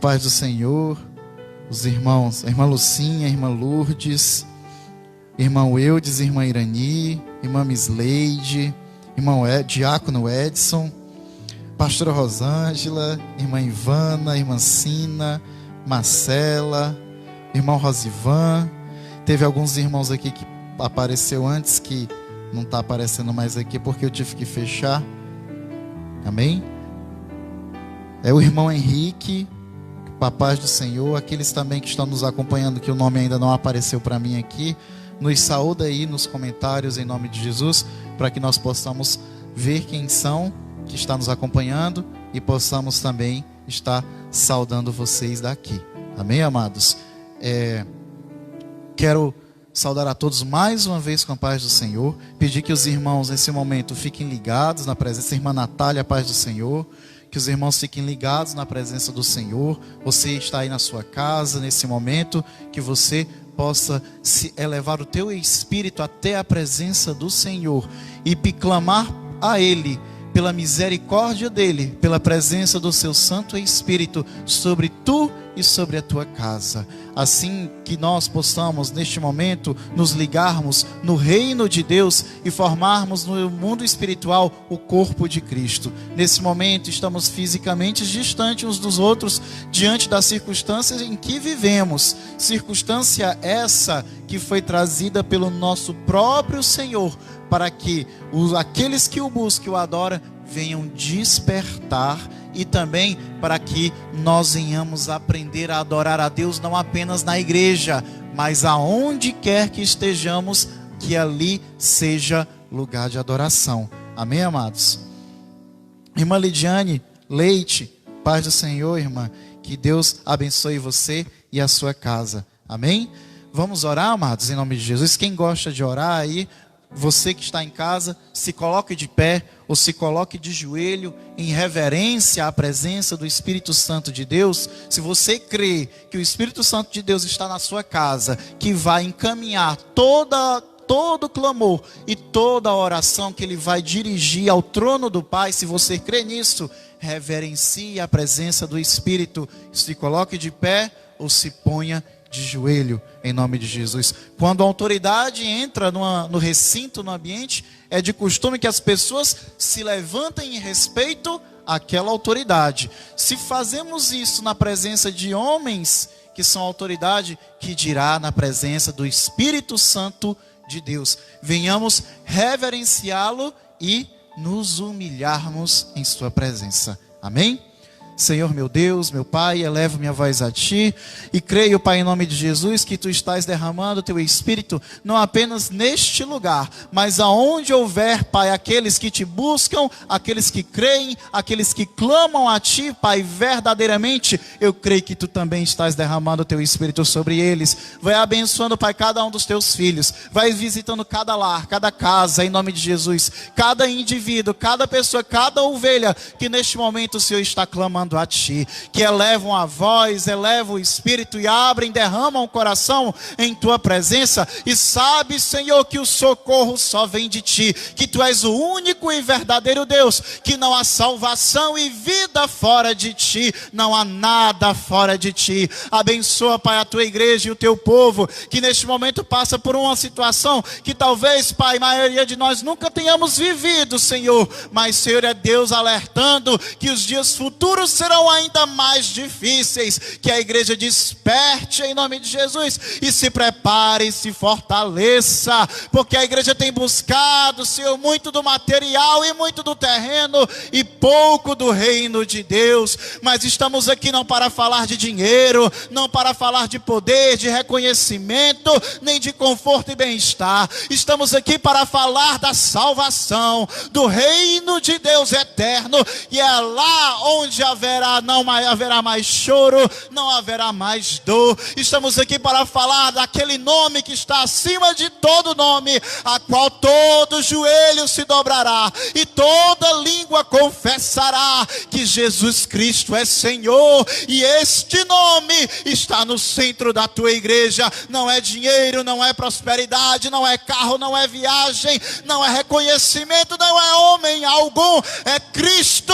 paz do Senhor, os irmãos, a irmã Lucinha, a irmã Lourdes, irmão Eudes, irmã Irani, irmã Misleide, irmão Diácono Edson, pastora Rosângela, irmã Ivana, irmã Sina, Marcela, irmão Rosivan. Teve alguns irmãos aqui que apareceu antes, que não está aparecendo mais aqui porque eu tive que fechar. Amém? É o irmão Henrique, a paz do Senhor. Aqueles também que estão nos acompanhando, que o nome ainda não apareceu para mim aqui, nos saúda aí nos comentários em nome de Jesus, para que nós possamos ver quem são que está nos acompanhando e possamos também estar saudando vocês daqui. Amém, amados? Quero saudar a todos mais uma vez com a paz do Senhor, pedir que os irmãos nesse momento fiquem ligados na presença. Irmã Natália, a paz do Senhor. Que os irmãos fiquem ligados na presença do Senhor. Você está aí na sua casa nesse momento, que você possa elevar o teu espírito até a presença do Senhor e clamar a Ele pela misericórdia dEle, pela presença do seu Santo Espírito sobre tu e sobre a tua casa. Assim que nós possamos neste momento nos ligarmos no reino de Deus e formarmos no mundo espiritual o corpo de Cristo. Nesse momento estamos fisicamente distantes uns dos outros diante das circunstâncias em que vivemos. Circunstância essa que foi trazida pelo nosso próprio Senhor, para que aqueles que o buscam e o adoram venham despertar, e também para que nós venhamos aprender a adorar a Deus não apenas na igreja, mas aonde quer que estejamos, que ali seja lugar de adoração. Amém, amados? Irmã Lidiane Leite, paz do Senhor, irmã. Que Deus abençoe você e a sua casa. Amém? Vamos orar, amados, em nome de Jesus. Quem gosta de orar aí, você que está em casa, se coloque de pé ou se coloque de joelho em reverência à presença do Espírito Santo de Deus. Se você crê que o Espírito Santo de Deus está na sua casa, que vai encaminhar todo clamor e toda oração que Ele vai dirigir ao trono do Pai, se você crê nisso, reverencie a presença do Espírito. Se coloque de pé ou se ponha de joelho, em nome de Jesus. Quando a autoridade entra no recinto, no ambiente, é de costume que as pessoas se levantem em respeito àquela autoridade. Se fazemos isso na presença de homens que são autoridade, que dirá na presença do Espírito Santo de Deus? Venhamos reverenciá-lo e nos humilharmos em sua presença. Amém? Senhor meu Deus, meu Pai, elevo minha voz a Ti e creio, Pai, em nome de Jesus, que Tu estás derramando o Teu Espírito não apenas neste lugar, mas aonde houver, Pai, aqueles que Te buscam, aqueles que creem, aqueles que clamam a Ti, Pai, verdadeiramente, eu creio que Tu também estás derramando o Teu Espírito sobre eles. Vai abençoando, Pai, cada um dos Teus filhos, vai visitando cada lar, cada casa, em nome de Jesus, cada indivíduo, cada pessoa, cada ovelha, que neste momento o Senhor está clamando a Ti, que elevam a voz, elevam o Espírito e abrem, derramam o coração em Tua presença, e sabe, Senhor, que o socorro só vem de Ti, que Tu és o único e verdadeiro Deus, que não há salvação e vida fora de Ti, não há nada fora de Ti. Abençoa, Pai, a Tua igreja e o Teu povo, que neste momento passa por uma situação que talvez, Pai, a maioria de nós nunca tenhamos vivido, Senhor, mas Senhor é Deus alertando que os dias futuros serão ainda mais difíceis, que a igreja desperte em nome de Jesus e se prepare e se fortaleça, porque a igreja tem buscado, Senhor, muito do material e muito do terreno e pouco do reino de Deus. Mas estamos aqui não para falar de dinheiro, não para falar de poder, de reconhecimento, nem de conforto e bem-estar. Estamos aqui para falar da salvação, do reino de Deus eterno, e é lá onde não haverá mais choro, não haverá mais dor. Estamos aqui para falar daquele nome que está acima de todo nome, a qual todo joelho se dobrará e toda língua confessará que Jesus Cristo é Senhor. E este nome está no centro da tua igreja. Não é dinheiro, não é prosperidade, não é carro, não é viagem, não é reconhecimento, não é homem algum, é Cristo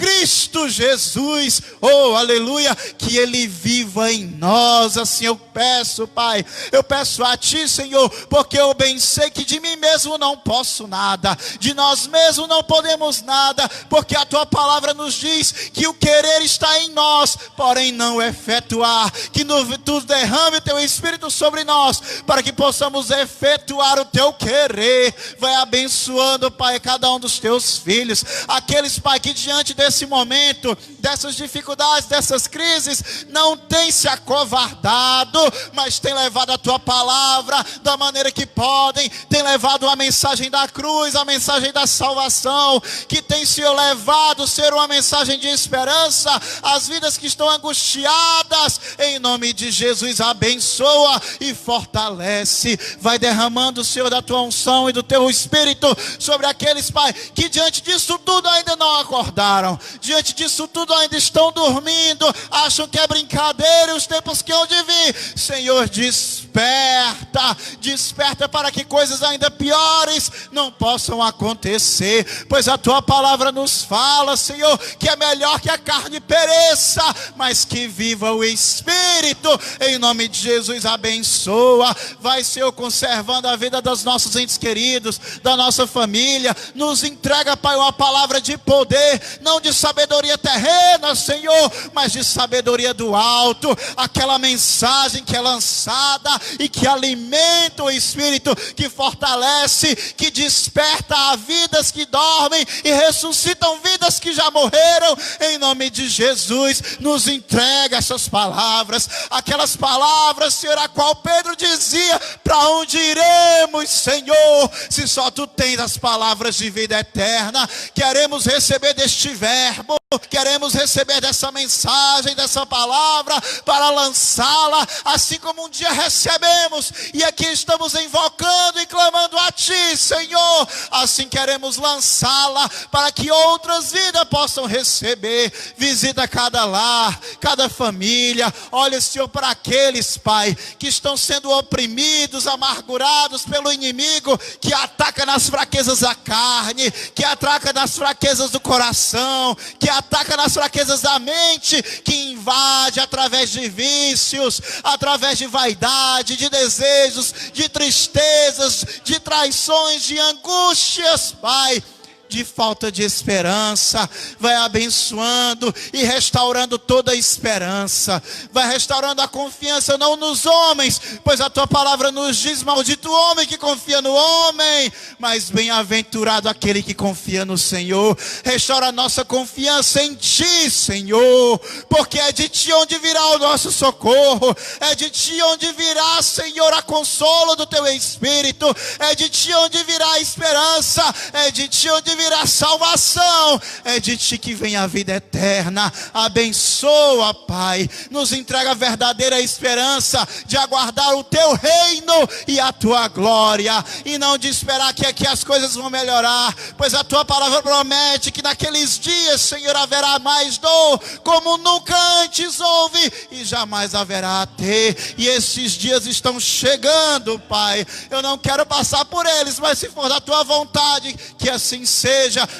Cristo Jesus, oh aleluia, que Ele viva em nós. Assim eu peço, Pai, eu peço a Ti, Senhor, porque eu bem sei que de mim mesmo não posso nada, de nós mesmos não podemos nada, porque a Tua palavra nos diz que o querer está em nós, porém não efetuar, que Tu derrame o Teu Espírito sobre nós, para que possamos efetuar o Teu querer. Vai abençoando, Pai, cada um dos Teus filhos, aqueles, Pai, que diante desse momento, dessas dificuldades, dessas crises, não tem se acovardado, mas tem levado a Tua palavra da maneira que podem, tem levado a mensagem da cruz, a mensagem da salvação, que tem, Senhor, levado ser uma mensagem de esperança às vidas que estão angustiadas. Em nome de Jesus, abençoa e fortalece. Vai derramando, Senhor, da Tua unção e do Teu Espírito sobre aqueles, Pai, que diante disso tudo ainda não acordaram, diante disso tudo ainda estão dormindo, acham que é brincadeira, os tempos que hão de vir. Senhor, desperta, desperta para que coisas ainda piores não possam acontecer, pois a Tua palavra nos fala, Senhor, que é melhor que a carne pereça, mas que viva o Espírito. Em nome de Jesus, abençoa. Vai, Senhor, conservando a vida dos nossos entes queridos, da nossa família. Nos entrega, Pai, uma palavra de poder, não de sabedoria terrena, Senhor, mas de sabedoria do alto, aquela mensagem que é lançada e que alimenta o Espírito, que fortalece, que desperta a vidas que dormem e ressuscitam vidas que já morreram. Em nome de Jesus, nos entrega essas palavras, aquelas palavras, Senhor, a qual Pedro dizia: para onde iremos, Senhor, se só Tu tens as palavras de vida eterna? Queremos receber deste verbo, queremos receber dessa mensagem, dessa palavra, para lançá-la, assim como um dia recebemos, e aqui estamos invocando e clamando a Ti, Senhor. Assim queremos lançá-la, para que outras vidas possam receber. Visita cada lar, cada família. Olha, Senhor, para aqueles, Pai, que estão sendo oprimidos, amargurados pelo inimigo, que ataca nas fraquezas da carne, que ataca nas fraquezas do coração, que ataca nas fraquezas da mente, que invade através de vícios, através de vaidade, de desejos, de tristezas, de traições, de angústias, Pai, de falta de esperança. Vai abençoando e restaurando toda a esperança, vai restaurando a confiança não nos homens, pois a Tua palavra nos diz: maldito o homem que confia no homem, mas bem-aventurado aquele que confia no Senhor. Restaura a nossa confiança em Ti, Senhor, porque é de Ti onde virá o nosso socorro, é de Ti onde virá, Senhor, a consolo do Teu Espírito, é de Ti onde virá a esperança, é de Ti onde virá salvação, é de Ti que vem a vida eterna. Abençoa, Pai, nos entrega a verdadeira esperança de aguardar o Teu reino e a Tua glória, e não de esperar que aqui as coisas vão melhorar, pois a Tua palavra promete que naqueles dias, Senhor, haverá mais dor como nunca antes houve, e jamais haverá a ter. E esses dias estão chegando, Pai. Eu não quero passar por eles, mas se for da Tua vontade, que assim seja.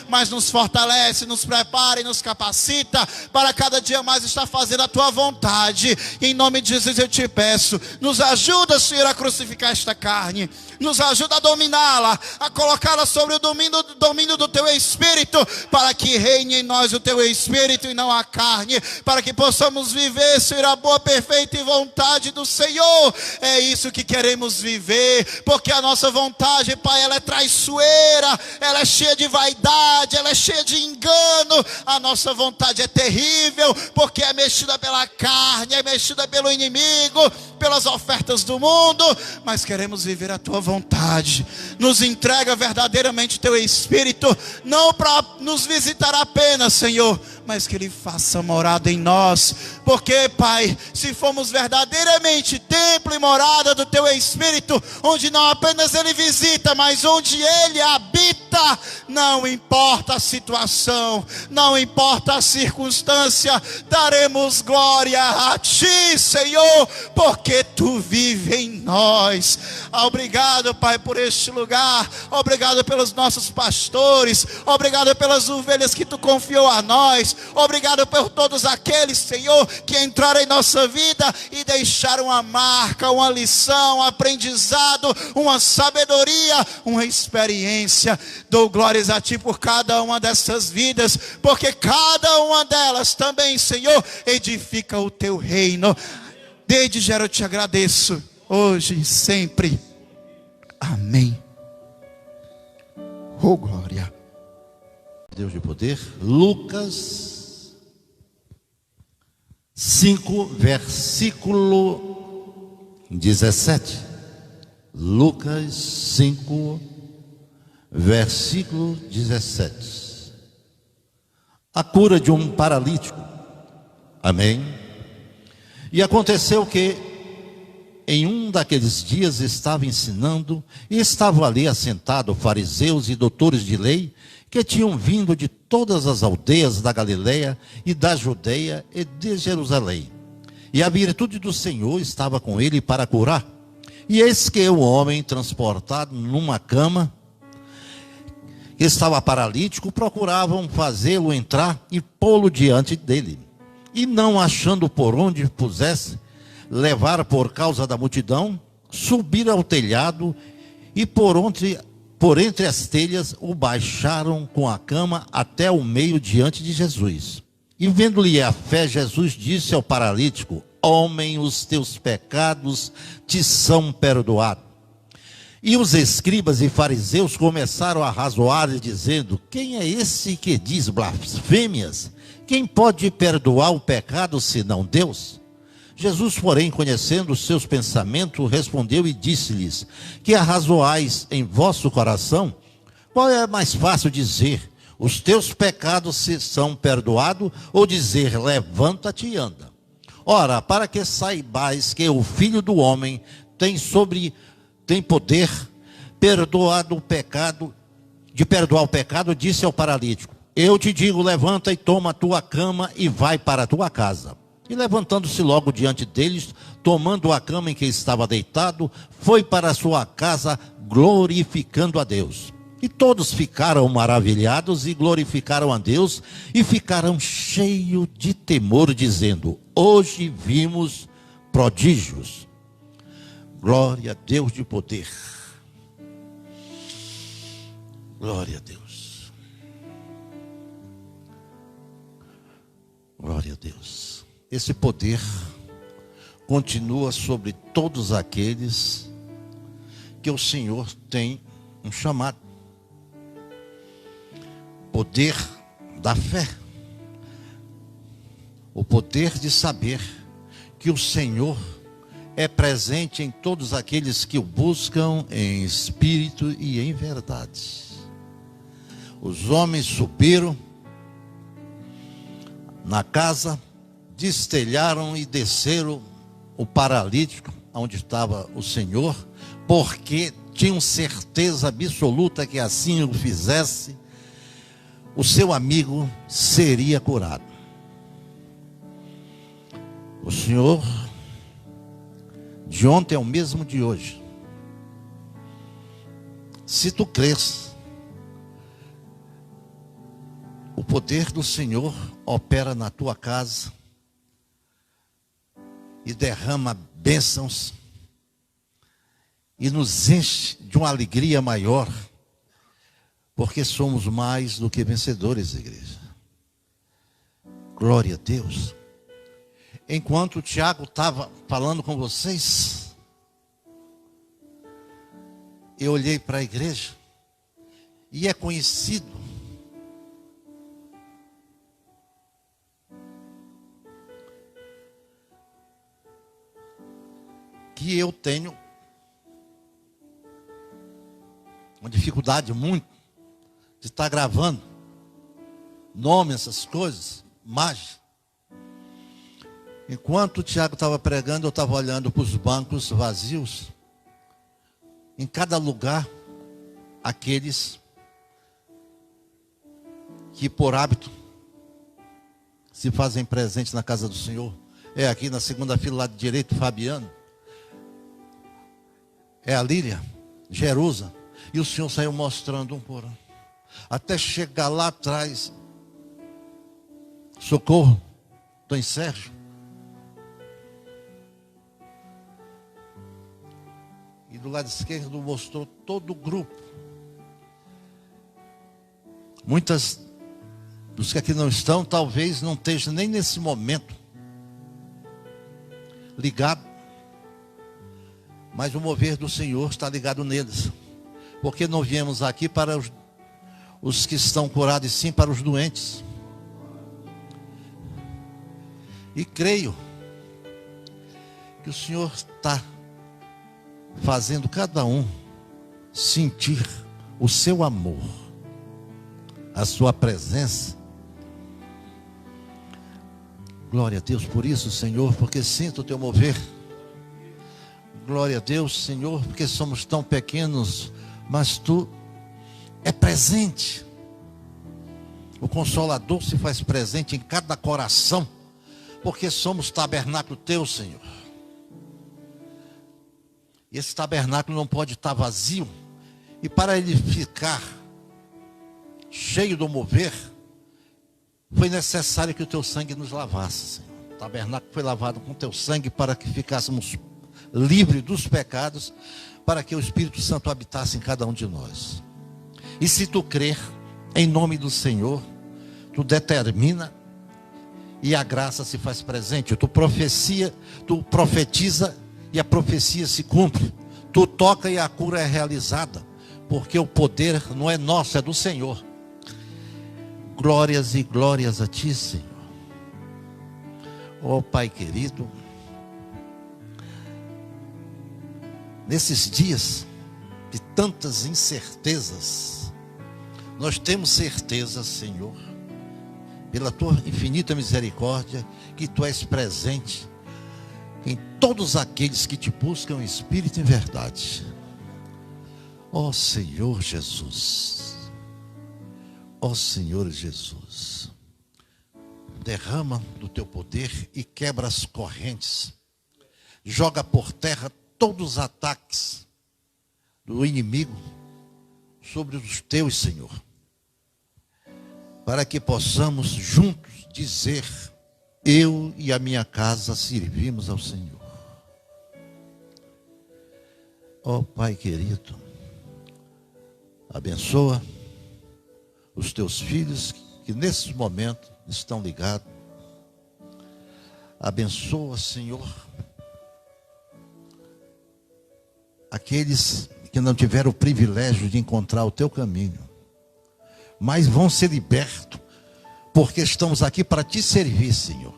Mas nos fortalece, nos prepara e nos capacita para cada dia mais estar fazendo a Tua vontade. Em nome de Jesus eu Te peço, nos ajuda, Senhor, a crucificar esta carne, nos ajuda a dominá-la, a colocá-la sobre o domínio do Teu Espírito, para que reine em nós o Teu Espírito e não a carne, para que possamos viver, Senhor, a boa, perfeita e vontade do Senhor. É isso que queremos viver, porque a nossa vontade, Pai, ela é traiçoeira, ela é cheia de vaidade, ela é cheia de engano. A nossa vontade é terrível, porque é mexida pela carne, é mexida pelo inimigo, pelas ofertas do mundo, mas queremos viver a Tua vontade. Nos entrega verdadeiramente Teu Espírito, não para nos visitar apenas, Senhor, mas que Ele faça morada em nós. Porque, Pai, se formos verdadeiramente templo e morada do Teu Espírito, onde não apenas Ele visita, mas onde Ele habita, não importa a situação, não importa a circunstância, daremos glória a Ti, Senhor, porque Tu vives em nós. Obrigado, Pai, por este lugar. Obrigado pelos nossos pastores. Obrigado pelas ovelhas que Tu confiou a nós. Obrigado por todos aqueles, Senhor, que entraram em nossa vida e deixaram uma marca, uma lição, um aprendizado, uma sabedoria, uma experiência. Dou glórias a Ti por cada uma dessas vidas, porque cada uma delas também, Senhor, edifica o Teu reino. Desde já eu Te agradeço, hoje e sempre. Amém. Oh, glória. Deus de poder. Lucas 5, versículo 17. Lucas 5, versículo 17. A cura de um paralítico. Amém. E aconteceu que em um daqueles dias estava ensinando, e estavam ali assentados fariseus e doutores de lei, que tinham vindo de todas as aldeias da Galileia e da Judeia e de Jerusalém. E a virtude do Senhor estava com ele para curar. E eis que o homem, transportado numa cama, que estava paralítico, procuravam fazê-lo entrar e pô-lo diante dele. E não achando por onde pusesse levar por causa da multidão, subiram ao telhado e por entre as telhas o baixaram com a cama até o meio diante de Jesus. E vendo-lhe a fé, Jesus disse ao paralítico: homem, os teus pecados te são perdoados. E os escribas e fariseus começaram a razoar, dizendo: quem é esse que diz blasfêmias? Quem pode perdoar o pecado senão Deus? Jesus, porém, conhecendo os seus pensamentos, respondeu e disse-lhes: que arrazoais em vosso coração? Qual é mais fácil dizer: os teus pecados se são perdoados, ou dizer: levanta-te e anda? Ora, para que saibais que o Filho do Homem tem poder de perdoar o pecado, disse ao paralítico: eu te digo, levanta e toma a tua cama e vai para a tua casa. E levantando-se logo diante deles, tomando a cama em que estava deitado, foi para a sua casa, glorificando a Deus. E todos ficaram maravilhados e glorificaram a Deus, e ficaram cheios de temor, dizendo: hoje vimos prodígios. Glória a Deus de poder. Glória a Deus. Glória a Deus. Esse poder continua sobre todos aqueles que o Senhor tem um chamado. Poder da fé. O poder de saber que o Senhor é presente em todos aqueles que o buscam em espírito e em verdade. Os homens subiram na casa, destelharam e desceram o paralítico onde estava o Senhor, porque tinham certeza absoluta que assim o fizesse, o seu amigo seria curado. O Senhor de ontem é o mesmo de hoje. Se tu crês, o poder do Senhor opera na tua casa e derrama bênçãos e nos enche de uma alegria maior, porque somos mais do que vencedores, igreja. Glória a Deus. Enquanto o Tiago estava falando com vocês, eu olhei para a igreja e é conhecido que eu tenho uma dificuldade muito de estar gravando nome, essas coisas, mágica. Enquanto o Tiago estava pregando, eu estava olhando para os bancos vazios. Em cada lugar, aqueles que por hábito se fazem presentes na casa do Senhor. É aqui na segunda fila, lado direito, Fabiano. É a Lília, Jerusa. E o Senhor saiu mostrando um por um. Até chegar lá atrás. Socorro, Dom Sérgio. E do lado esquerdo mostrou todo o grupo. Muitas dos que aqui não estão, talvez não estejam nem nesse momento ligado. Mas o mover do Senhor está ligado neles. Porque não viemos aqui para os que estão curados, e sim para os doentes. E creio que o Senhor está fazendo cada um sentir o seu amor, a sua presença. Glória a Deus por isso, Senhor, porque sinto o teu mover. Glória a Deus, Senhor, porque somos tão pequenos, mas tu é presente. O Consolador se faz presente em cada coração, porque somos tabernáculo teu, Senhor. E esse tabernáculo não pode estar vazio. E para ele ficar cheio do mover, foi necessário que o teu sangue nos lavasse, Senhor. O tabernáculo foi lavado com o teu sangue para que ficássemos livres dos pecados, para que o Espírito Santo habitasse em cada um de nós. E se tu crer, em nome do Senhor, tu determina e a graça se faz presente. Tu profetiza e a profecia se cumpre. Tu toca e a cura é realizada, porque o poder não é nosso, é do Senhor. Glórias e glórias a ti, Senhor. Ó Pai querido, nesses dias de tantas incertezas, nós temos certeza, Senhor, pela tua infinita misericórdia, que tu és presente em todos aqueles que te buscam em espírito e em verdade. Ó Senhor Jesus, ó Senhor Jesus, derrama do teu poder e quebra as correntes, joga por terra todos os ataques do inimigo sobre os teus, Senhor, para que possamos juntos dizer: eu e a minha casa servimos ao Senhor. Ó Pai querido, abençoa os teus filhos que nesse momento estão ligados. Abençoa, Senhor, aqueles que não tiveram o privilégio de encontrar o teu caminho, mas vão ser libertos, porque estamos aqui para te servir, Senhor.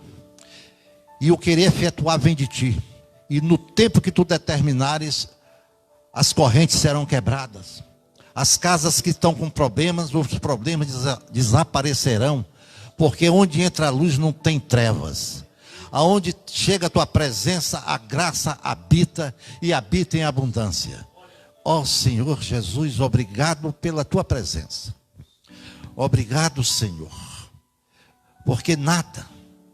E o querer efetuar vem de ti. E no tempo que tu determinares, as correntes serão quebradas. As casas que estão com problemas, os problemas desaparecerão. Porque onde entra a luz não tem trevas. Aonde chega a tua presença, a graça habita e habita em abundância. Ó Senhor Jesus, obrigado pela tua presença. Obrigado, Senhor, porque nada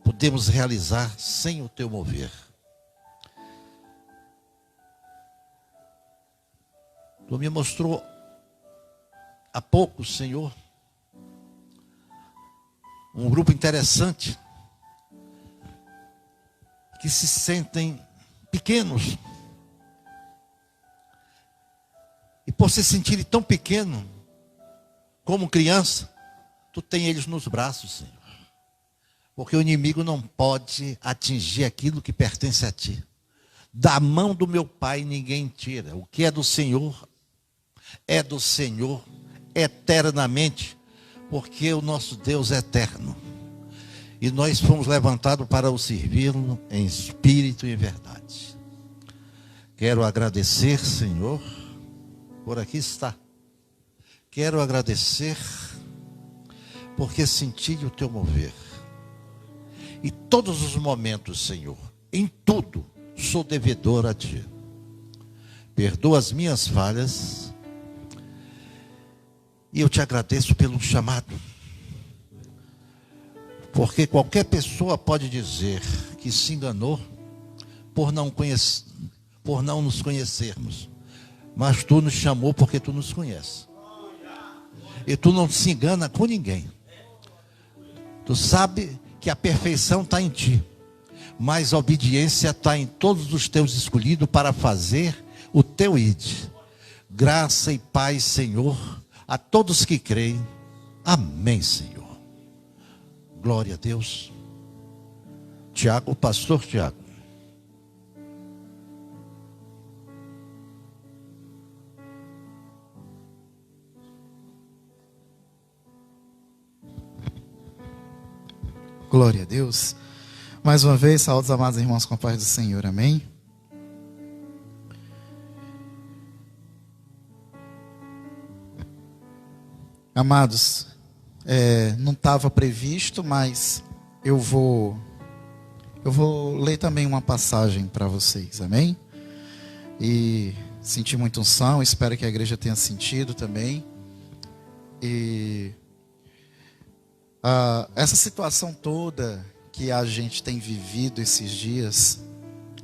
podemos realizar sem o teu mover. Tu me mostrou há pouco, Senhor, um grupo interessante que se sentem pequenos. E por se sentirem tão pequenos, como criança, tu tem eles nos braços, Senhor. Porque o inimigo não pode atingir aquilo que pertence a ti. Da mão do meu Pai ninguém tira. O que é do Senhor eternamente, porque o nosso Deus é eterno. E nós fomos levantados para o servi-lo em espírito e em verdade. Quero agradecer, Senhor, por aqui está. Quero agradecer porque senti o teu mover. E todos os momentos, Senhor, em tudo, sou devedor a Ti. Perdoa as minhas falhas. E eu te agradeço pelo chamado. Porque qualquer pessoa pode dizer que se enganou por não nos conhecermos. Mas Tu nos chamou porque Tu nos conheces. E Tu não se engana com ninguém. Tu sabe que a perfeição está em Ti. Mas a obediência está em todos os Teus escolhidos para fazer o Teu id. Graça e paz, Senhor, a todos que creem. Amém, Senhor. Glória a Deus. Tiago, pastor Tiago. Glória a Deus. Mais uma vez, saúdos, amados irmãos, com a paz do Senhor. Amém. Amados, não estava previsto, mas eu vou ler também uma passagem para vocês. Amém? E senti muita unção, espero que a igreja tenha sentido também. E essa situação toda que a gente tem vivido esses dias,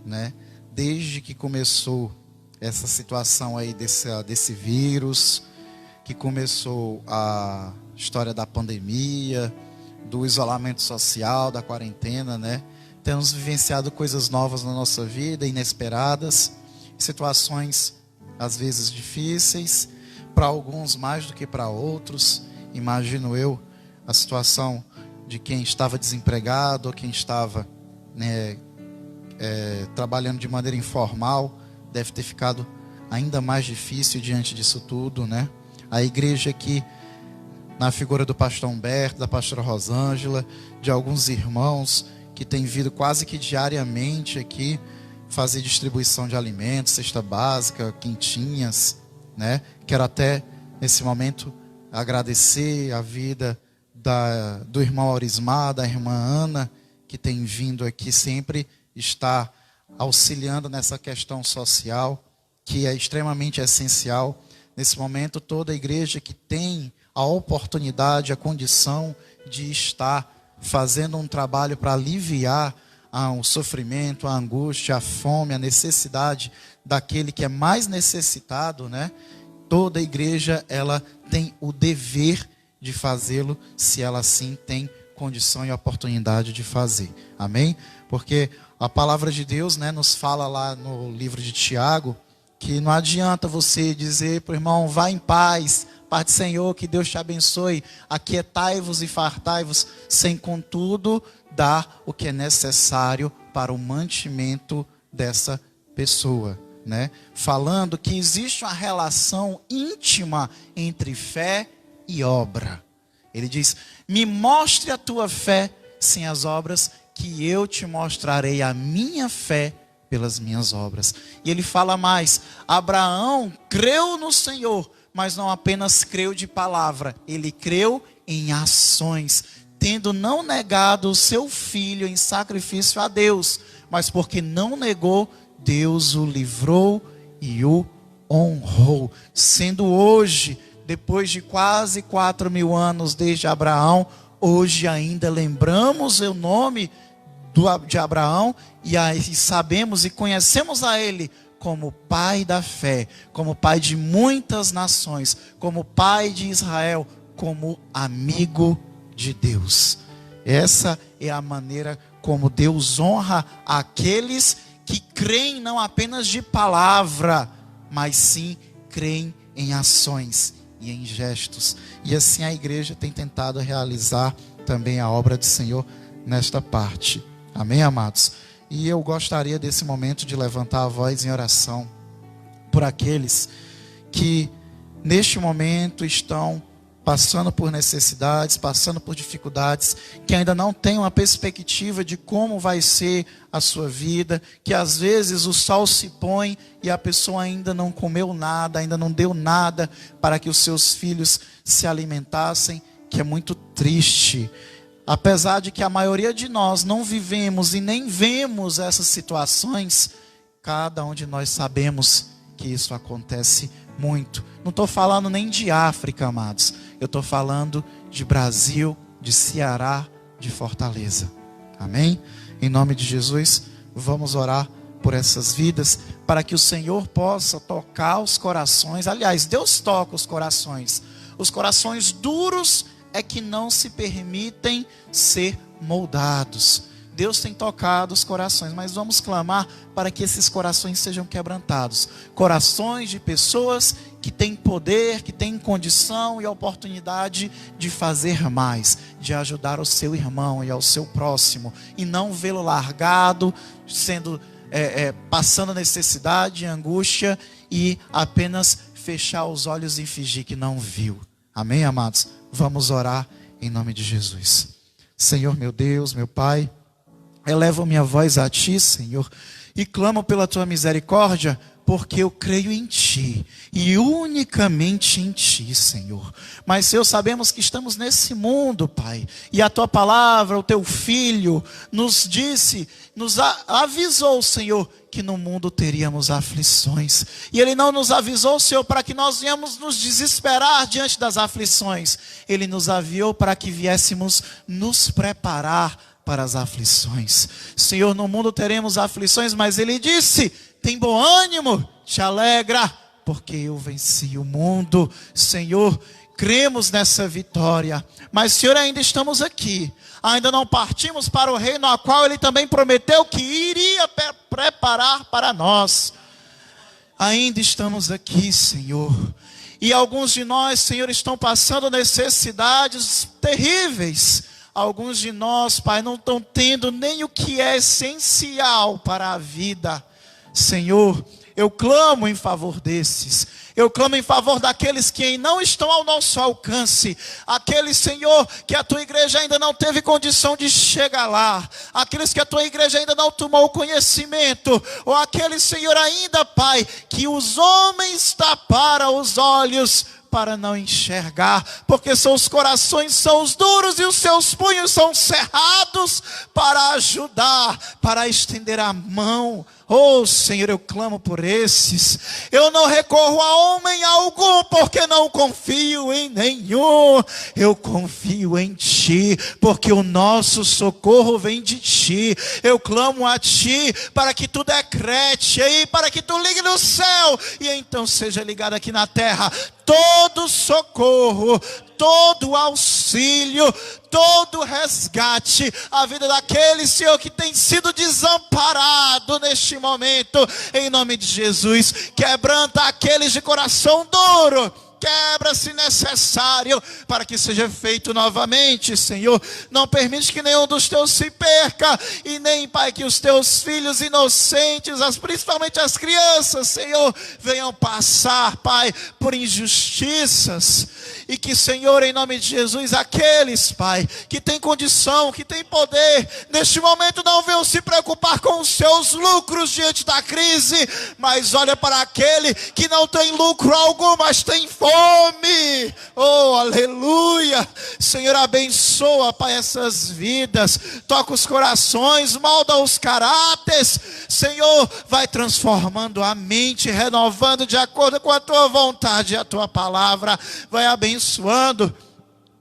né? Desde que começou essa situação aí desse vírus, que começou a história da pandemia, do isolamento social, da quarentena, né? Temos vivenciado coisas novas na nossa vida, inesperadas, situações às vezes difíceis, para alguns mais do que para outros. Imagino eu a situação de quem estava desempregado, ou quem estava, né, trabalhando de maneira informal, deve ter ficado ainda mais difícil diante disso tudo, né? A igreja aqui, na figura do pastor Humberto, da pastora Rosângela, de alguns irmãos que têm vindo quase que diariamente aqui fazer distribuição de alimentos, cesta básica, quentinhas, né? Quero até nesse momento agradecer a vida do irmão Aurismar, da irmã Ana, que tem vindo aqui sempre estar auxiliando nessa questão social, que é extremamente essencial. Nesse momento, toda a igreja que tem a oportunidade, a condição de estar fazendo um trabalho para aliviar o sofrimento, a angústia, a fome, a necessidade daquele que é mais necessitado, né? Toda a igreja, ela tem o dever de fazê-lo, se ela sim tem condição e oportunidade de fazer. Amém? Porque a palavra de Deus, né, nos fala lá no livro de Tiago, que não adianta você dizer para o irmão, vá em paz, Pai do Senhor, que Deus te abençoe, aquietai-vos e fartai-vos, sem contudo dar o que é necessário para o mantimento dessa pessoa, né? Falando que existe uma relação íntima entre fé e obra. Ele diz, me mostre a tua fé sem as obras, que eu te mostrarei a minha fé pelas minhas obras. E ele fala mais, Abraão creu no Senhor, mas não apenas creu de palavra, ele creu em ações, tendo não negado o seu filho em sacrifício a Deus, mas porque não negou, Deus o livrou e o honrou. Sendo hoje, depois de quase 4.000 anos desde Abraão, hoje ainda lembramos o nome de Abraão e sabemos e conhecemos a ele como pai da fé, como pai de muitas nações, como pai de Israel, como amigo de Deus. Essa é a maneira como Deus honra aqueles que creem não apenas de palavra, mas sim creem em ações e em gestos. E assim a igreja tem tentado realizar também a obra do Senhor nesta parte. Amém, amados? E eu gostaria desse momento de levantar a voz em oração por aqueles que neste momento estão passando por necessidades, passando por dificuldades, que ainda não têm uma perspectiva de como vai ser a sua vida, que às vezes o sol se põe e a pessoa ainda não comeu nada, ainda não deu nada para que os seus filhos se alimentassem, que é muito triste. apesar de que a maioria de nós não vivemos e nem vemos essas situações, cada um de nós sabemos que isso acontece muito. Não estou falando nem de África, amados. Eu estou falando de Brasil, de Ceará, de Fortaleza. Amém? Em nome de Jesus, vamos orar por essas vidas, para que o Senhor possa tocar os corações. Aliás, Deus toca os corações. Os corações duros é que não se permitem ser moldados. Deus tem tocado os corações, mas vamos clamar para que esses corações sejam quebrantados. Corações de pessoas que têm poder, que têm condição e oportunidade de fazer mais, de ajudar o seu irmão e ao seu próximo, e não vê-lo largado, passando necessidade, angústia, e apenas fechar os olhos e fingir que não viu. Amém, amados? Vamos orar em nome de Jesus. Senhor, meu Deus, meu Pai, elevo minha voz a Ti, Senhor, e clamo pela Tua misericórdia, porque eu creio em Ti, e unicamente em Ti, Senhor. Mas, Senhor, sabemos que estamos nesse mundo, Pai, e a Tua palavra, o Teu Filho, nos disse, nos avisou, Senhor, que no mundo teríamos aflições. E Ele não nos avisou, Senhor, para que nós viemos nos desesperar diante das aflições. Ele nos aviou para que viéssemos nos preparar para as aflições. Senhor, no mundo teremos aflições, mas Ele disse: tem bom ânimo, te alegra, porque eu venci o mundo. Senhor, cremos nessa vitória, mas, Senhor, ainda estamos aqui, ainda não partimos para o reino a qual Ele também prometeu que iria preparar para nós. Ainda estamos aqui, Senhor, e alguns de nós, Senhor, estão passando necessidades terríveis. Alguns de nós, Pai, não estão tendo nem o que é essencial para a vida. Senhor, eu clamo em favor desses. Eu clamo em favor daqueles que não estão ao nosso alcance. Aqueles, Senhor, que a Tua igreja ainda não teve condição de chegar lá. Aqueles que a Tua igreja ainda não tomou conhecimento. Ou aqueles, Senhor, ainda, Pai, que os homens taparam os olhos para não enxergar, porque seus corações são os duros e os seus punhos são cerrados para ajudar, para estender a mão. Oh, Senhor, eu clamo por esses. Eu não recorro a homem algum, porque não confio em nenhum. Eu confio em Ti, porque o nosso socorro vem de Ti. Eu clamo a Ti para que Tu decrete aí, para que Tu ligue no céu, e então seja ligado aqui na terra todo socorro, todo auxílio, todo resgate, a vida daquele, Senhor, que tem sido desamparado neste momento, em nome de Jesus. Quebranta aqueles de coração duro, quebra se necessário, para que seja feito novamente, Senhor. Não permite que nenhum dos Teus se perca, e nem, Pai, que os Teus filhos inocentes, principalmente as crianças, Senhor, venham passar, Pai, por injustiças. E que, Senhor, em nome de Jesus, aqueles, Pai, que têm condição, que têm poder, neste momento não venham se preocupar com os seus lucros diante da crise, mas olha para aquele que não tem lucro algum, mas tem fome. Oh, aleluia. Senhor, abençoa, Pai, essas vidas, toca os corações, molda os caráteres. Senhor, vai transformando a mente, renovando de acordo com a Tua vontade e a Tua palavra, vai abençoando.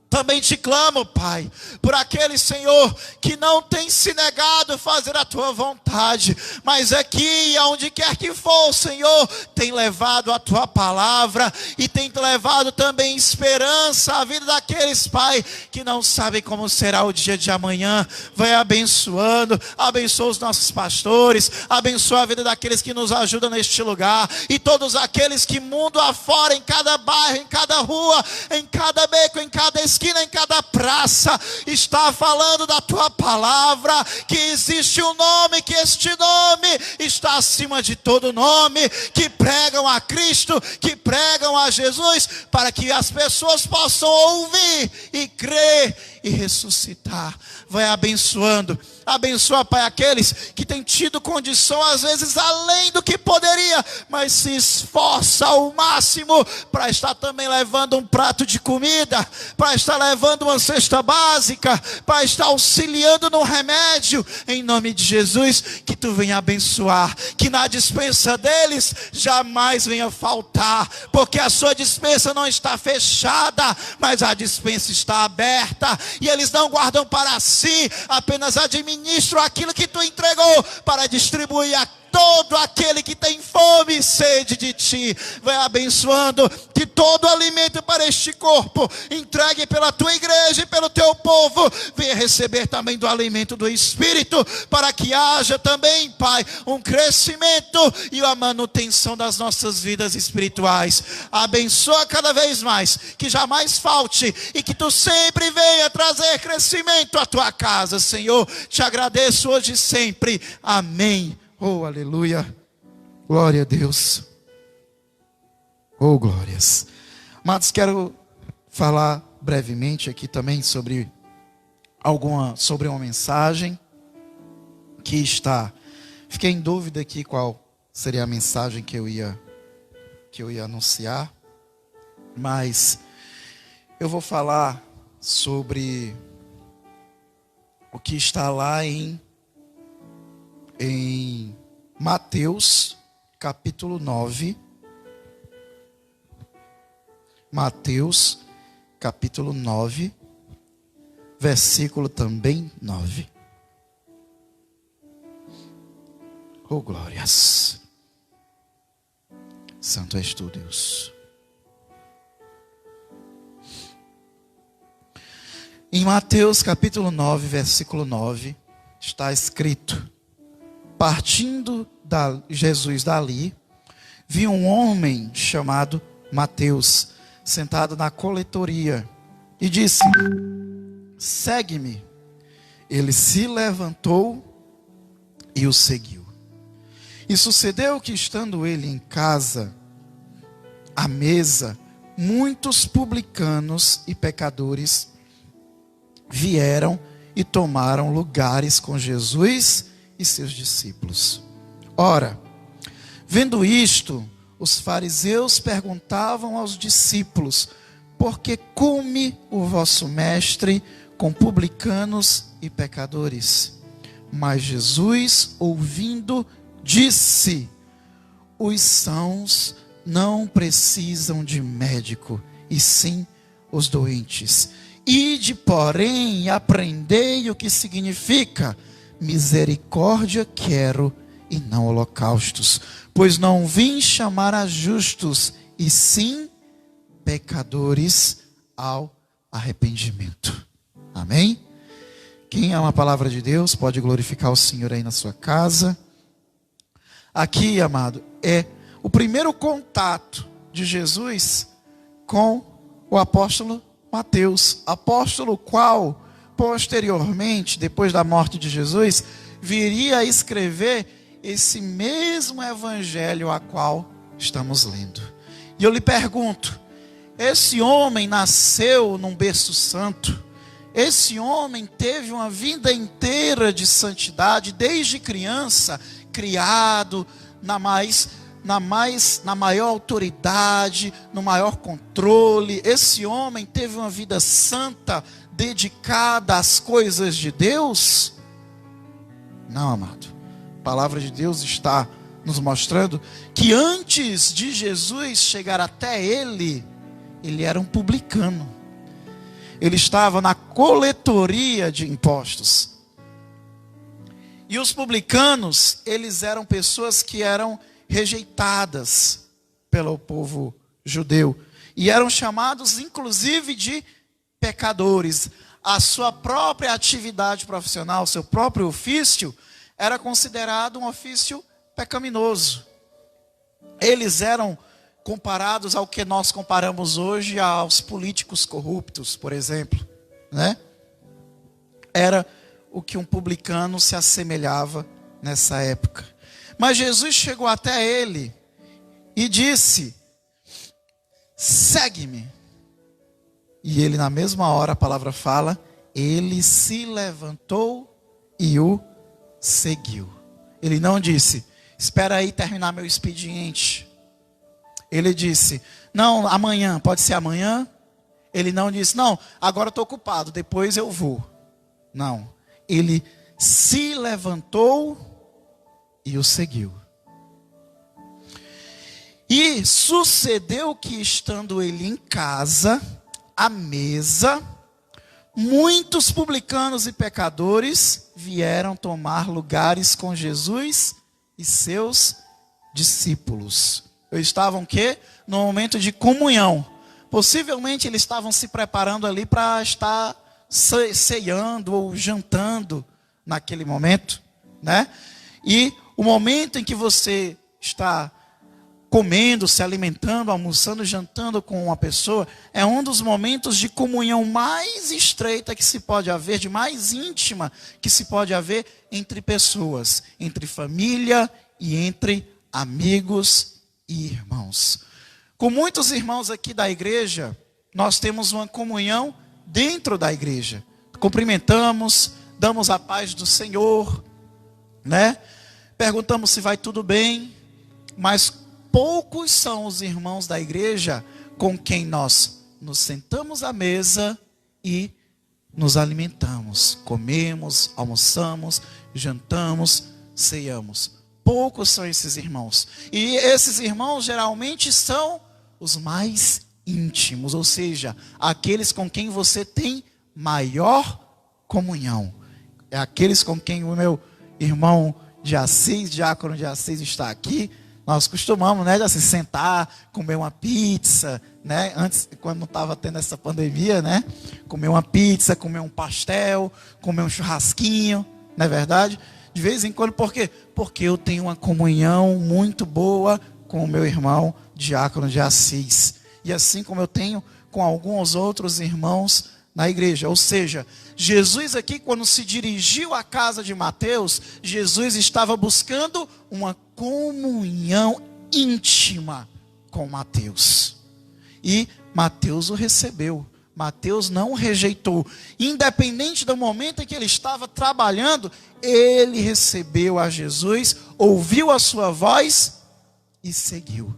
Também te clamo, Pai, por aquele, Senhor, que não tem se negado a fazer a Tua vontade, mas aqui, aonde quer que for, Senhor, tem levado a Tua palavra e tem levado também esperança à vida daqueles, Pai, que não sabem como será o dia de amanhã. Vai abençoando, abençoa os nossos pastores, abençoa a vida daqueles que nos ajudam neste lugar, e todos aqueles que mundo afora, em cada bairro, em cada rua, em cada beco, em cada esquina, em cada praça, está falando da Tua palavra, que existe um nome, que este nome está acima de todo nome, que pregam a Cristo, que pregam a Jesus, para que as pessoas possam ouvir e crer e ressuscitar. Vai abençoando Abençoa, Pai, aqueles que têm tido condição, às vezes além do que poderia, mas se esforça ao máximo para estar também levando um prato de comida, para estar levando uma cesta básica, para estar auxiliando no remédio. Em nome de Jesus, que tu venha abençoar, que na dispensa deles jamais venha faltar, porque a sua dispensa não está fechada, mas a dispensa está aberta, e eles não guardam para si, apenas administram aquilo que tu entregou para distribuir a todo aquele que tem fome e sede de ti. Vai abençoando que todo alimento para este corpo, entregue pela tua igreja e pelo teu povo, venha receber também do alimento do Espírito, para que haja também, Pai, um crescimento e a manutenção das nossas vidas espirituais. Abençoa cada vez mais, que jamais falte e que tu sempre venha trazer crescimento à tua casa, Senhor. Te agradeço hoje e sempre. Amém. Oh, aleluia, glória a Deus, oh, glórias. Amados, quero falar brevemente aqui também sobre uma mensagem que fiquei em dúvida aqui qual seria a mensagem que eu ia anunciar, mas eu vou falar sobre o que está lá em Mateus, capítulo 9. Mateus, capítulo 9, versículo também 9. Oh, glórias. Santo és tu, Deus. Em Mateus, capítulo 9, versículo 9, está escrito: partindo Jesus dali, viu um homem chamado Mateus, sentado na coletoria, e disse: segue-me. Ele se levantou e o seguiu. E sucedeu que, estando ele em casa, à mesa, muitos publicanos e pecadores vieram e tomaram lugares com Jesus e seus discípulos. Ora, vendo isto, os fariseus perguntavam aos discípulos: por que come o vosso mestre com publicanos e pecadores? Mas Jesus, ouvindo, disse: os sãos não precisam de médico, e sim os doentes. Ide, porém, e aprendei o que significa: misericórdia quero e não holocaustos, pois não vim chamar a justos, e sim pecadores ao arrependimento. Amém? Quem ama a palavra de Deus pode glorificar o Senhor aí na sua casa. Aqui, amado, é o primeiro contato de Jesus com o apóstolo Mateus, apóstolo qual posteriormente, depois da morte de Jesus, viria a escrever esse mesmo evangelho a qual estamos lendo. E eu lhe pergunto: esse homem nasceu num berço santo? Esse homem teve uma vida inteira de santidade, desde criança, criado na maior autoridade, no maior controle? Esse homem teve uma vida santa, dedicada às coisas de Deus? Não, amado. A palavra de Deus está nos mostrando que antes de Jesus chegar até ele era um publicano. Ele estava na coletoria de impostos. E os publicanos, eles eram pessoas que eram rejeitadas pelo povo judeu. E eram chamados, inclusive, de pecadores. A sua própria atividade profissional, seu próprio ofício, era considerado um ofício pecaminoso. Eles eram comparados ao que nós comparamos hoje aos políticos corruptos, por exemplo, né? Era o que um publicano se assemelhava nessa época. Mas Jesus chegou até ele e disse: segue-me. E ele, na mesma hora, a palavra fala, ele se levantou e o seguiu. Ele não disse: espera aí terminar meu expediente. Ele disse: não, amanhã, pode ser amanhã? Ele não disse: não, agora estou ocupado, depois eu vou. Não, ele se levantou e o seguiu. E sucedeu que, estando ele em casa, à mesa, muitos publicanos e pecadores vieram tomar lugares com Jesus e seus discípulos. Eles estavam o quê? No momento de comunhão. Possivelmente eles estavam se preparando ali para estar ceando ou jantando naquele momento, né? E o momento em que você está comendo, se alimentando, almoçando, jantando com uma pessoa, é um dos momentos de comunhão mais estreita que se pode haver, de mais íntima que se pode haver entre pessoas, entre família e entre amigos e irmãos. Com muitos irmãos aqui da igreja, nós temos uma comunhão dentro da igreja. Cumprimentamos, damos a paz do Senhor, né? Perguntamos se vai tudo bem, mas poucos são os irmãos da igreja com quem nós nos sentamos à mesa e nos alimentamos, comemos, almoçamos, jantamos, ceamos. Poucos são esses irmãos. E esses irmãos geralmente são os mais íntimos, ou seja, aqueles com quem você tem maior comunhão. É aqueles com quem o meu irmão de Assis, diácono de Assis, está aqui. Nós costumamos, né, de se sentar, comer uma pizza, né, antes, quando não estava tendo essa pandemia, né, comer uma pizza, comer um pastel, comer um churrasquinho, não é verdade? De vez em quando, por quê? Porque eu tenho uma comunhão muito boa com o meu irmão diácono de Assis. E assim como eu tenho com alguns outros irmãos na igreja. Ou seja, Jesus aqui, quando se dirigiu à casa de Mateus, Jesus estava buscando uma comunhão íntima com Mateus. E Mateus o recebeu. Mateus não o rejeitou. Independente do momento em que ele estava trabalhando, ele recebeu a Jesus, ouviu a sua voz e seguiu.